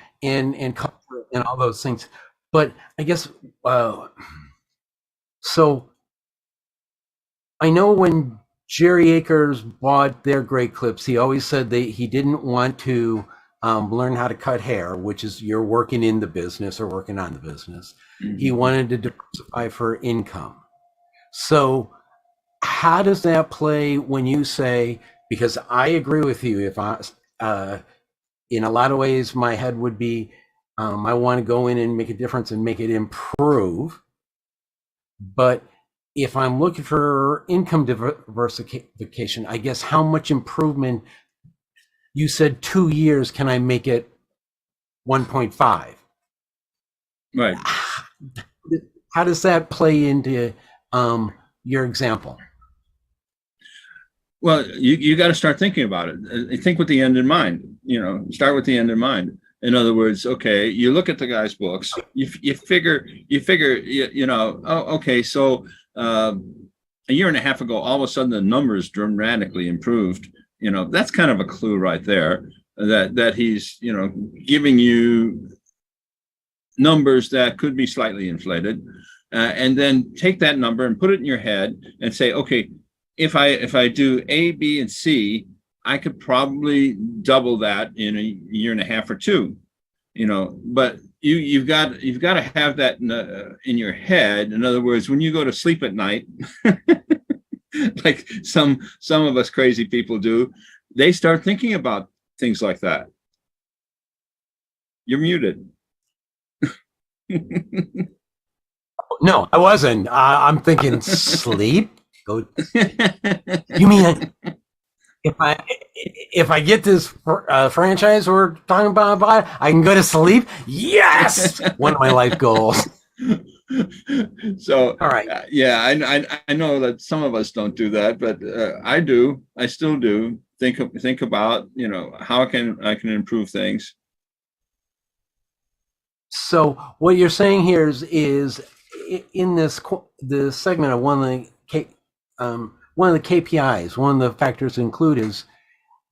all those things. But I guess, so I know when Jerry Akers bought their Great Clips, he always said that he didn't want to learn how to cut hair, which is you're working in the business or working on the business. Mm-hmm. He wanted to diversify for income. So how does that play when you say, because I agree with you, if I, in a lot of ways, my head would be, I want to go in and make a difference and make it improve. But if I'm looking for income diversification, I guess how much improvement, you said 2 years, can I make it 1.5? Right. How does that play into your example? Well, you got to start thinking about it. Think with the end in mind. Start with the end in mind. In other words, okay, you look at the guy's books. You figure. Oh, okay. So a year and a half ago, all of a sudden the numbers dramatically improved. That's kind of a clue right there that he's giving you numbers that could be slightly inflated, and then take that number and put it in your head and say, okay, if I do A, B, and C, I could probably double that in a year and a half or two, but you've got to have that in your head. In other words, when you go to sleep at night, like some of us crazy people do, they start thinking about things like that. You're muted. No, I wasn't. I'm thinking sleep. Go. You mean if I get this franchise we're talking about, I can go to sleep? Yes, one of my life goals. So, All right. yeah, I know that some of us don't do that, but I do. I still do think about, how can I improve things. So what you're saying here is in this segment of one of the KPIs, one of the factors to include is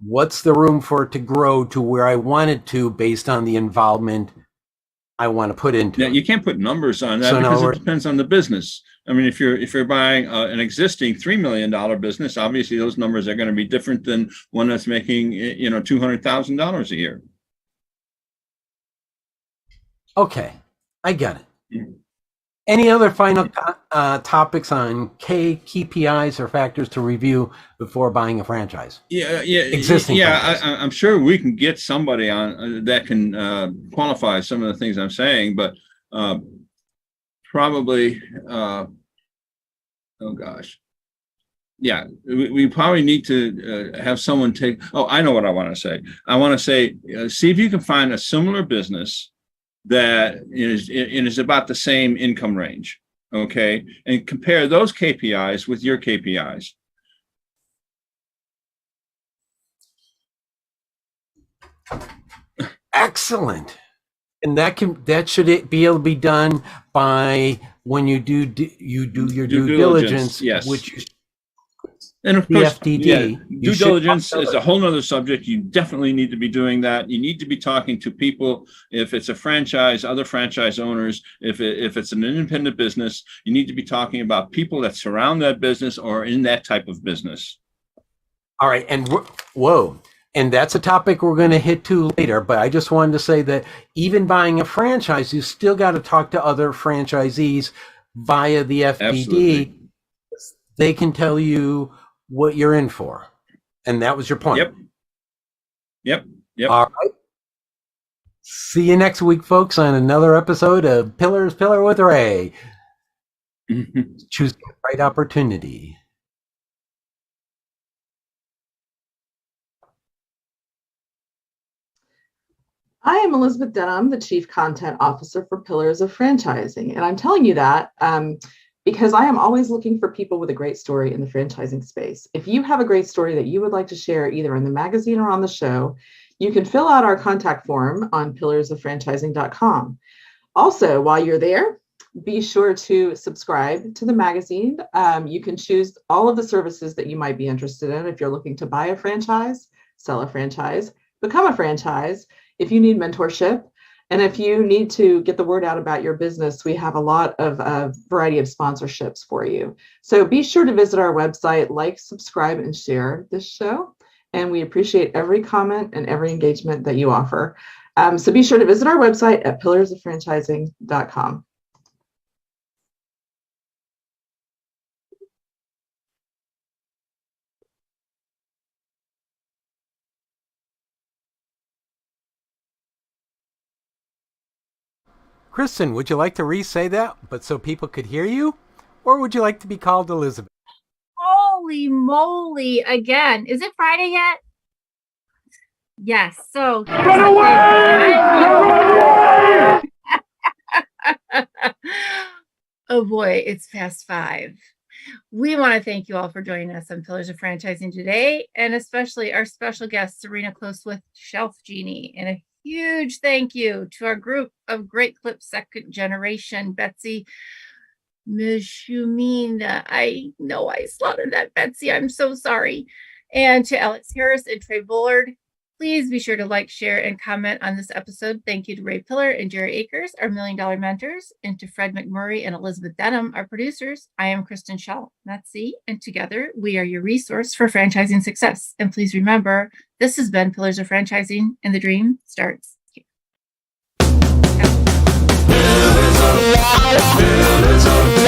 what's the room for it to grow to where I want it to based on the involvement I want to put into Yeah, it. you can't put numbers on that So in because other it words- depends on the business. I mean, if you're buying an existing $3 million business, obviously those numbers are going to be different than one that's making $200,000 a year. Okay, I get it. Mhm. Any other final topics on KPIs or factors to review before buying a franchise? Yeah. Existing franchise. I'm sure we can get somebody on that can qualify some of the things I'm saying, but probably, oh gosh. Yeah, we probably need to have someone take, I know what I want to say. I want to say, see if you can find a similar business that is about the same income range, okay? And compare those KPIs with your KPIs. Excellent. And that should be able to be done by when you do your due diligence, yes. which And of the course, FDD, due diligence is a whole nother subject. You definitely need to be doing that. You need to be talking to people. If it's a franchise, other franchise owners, if it's an independent business, you need to be talking about people that surround that business or in that type of business. All right. And and that's a topic we're going to hit to later. But I just wanted to say that even buying a franchise, you still got to talk to other franchisees via the FDD. Absolutely. They can tell you what you're in for. And that was your point. Yep. All right. See you next week, folks, on another episode of Pillar with Ray. Choose the right opportunity. I am Elizabeth Denham, the Chief Content Officer for Pillars of Franchising. And I'm telling you that because I am always looking for people with a great story in the franchising space. If you have a great story that you would like to share either in the magazine or on the show, you can fill out our contact form on pillarsoffranchising.com. Also, while you're there, be sure to subscribe to the magazine. You can choose all of the services that you might be interested in if you're looking to buy a franchise, sell a franchise, become a franchise, if you need mentorship, and if you need to get the word out about your business, we have a lot of variety of sponsorships for you. So be sure to visit our website, like, subscribe, and share this show. And we appreciate every comment and every engagement that you offer. So be sure to visit our website at pillarsoffranchising.com. Kristen, would you like to re-say that, but so people could hear you? Or would you like to be called Elizabeth? Holy moly. Again, is it Friday yet? Yes. So run away! Oh boy, it's past 5. We want to thank you all for joining us on Pillars of Franchising today, and especially our special guest, Serena Close with Shelf Genie. And a huge thank you to our group of Great Clip second generation, Betsy Mishumina. I know I slaughtered that, Betsy. I'm so sorry. And to Alex Harris and Trey Bullard. Please be sure to like, share, and comment on this episode. Thank you to Ray Pillar and Jerry Akers, our $1 Million mentors, and to Fred McMurray and Elizabeth Denham, our producers. I am Kristen Schell, that's C, and together we are your resource for franchising success. And please remember, this has been Pillars of Franchising, and the dream starts here. Pillars of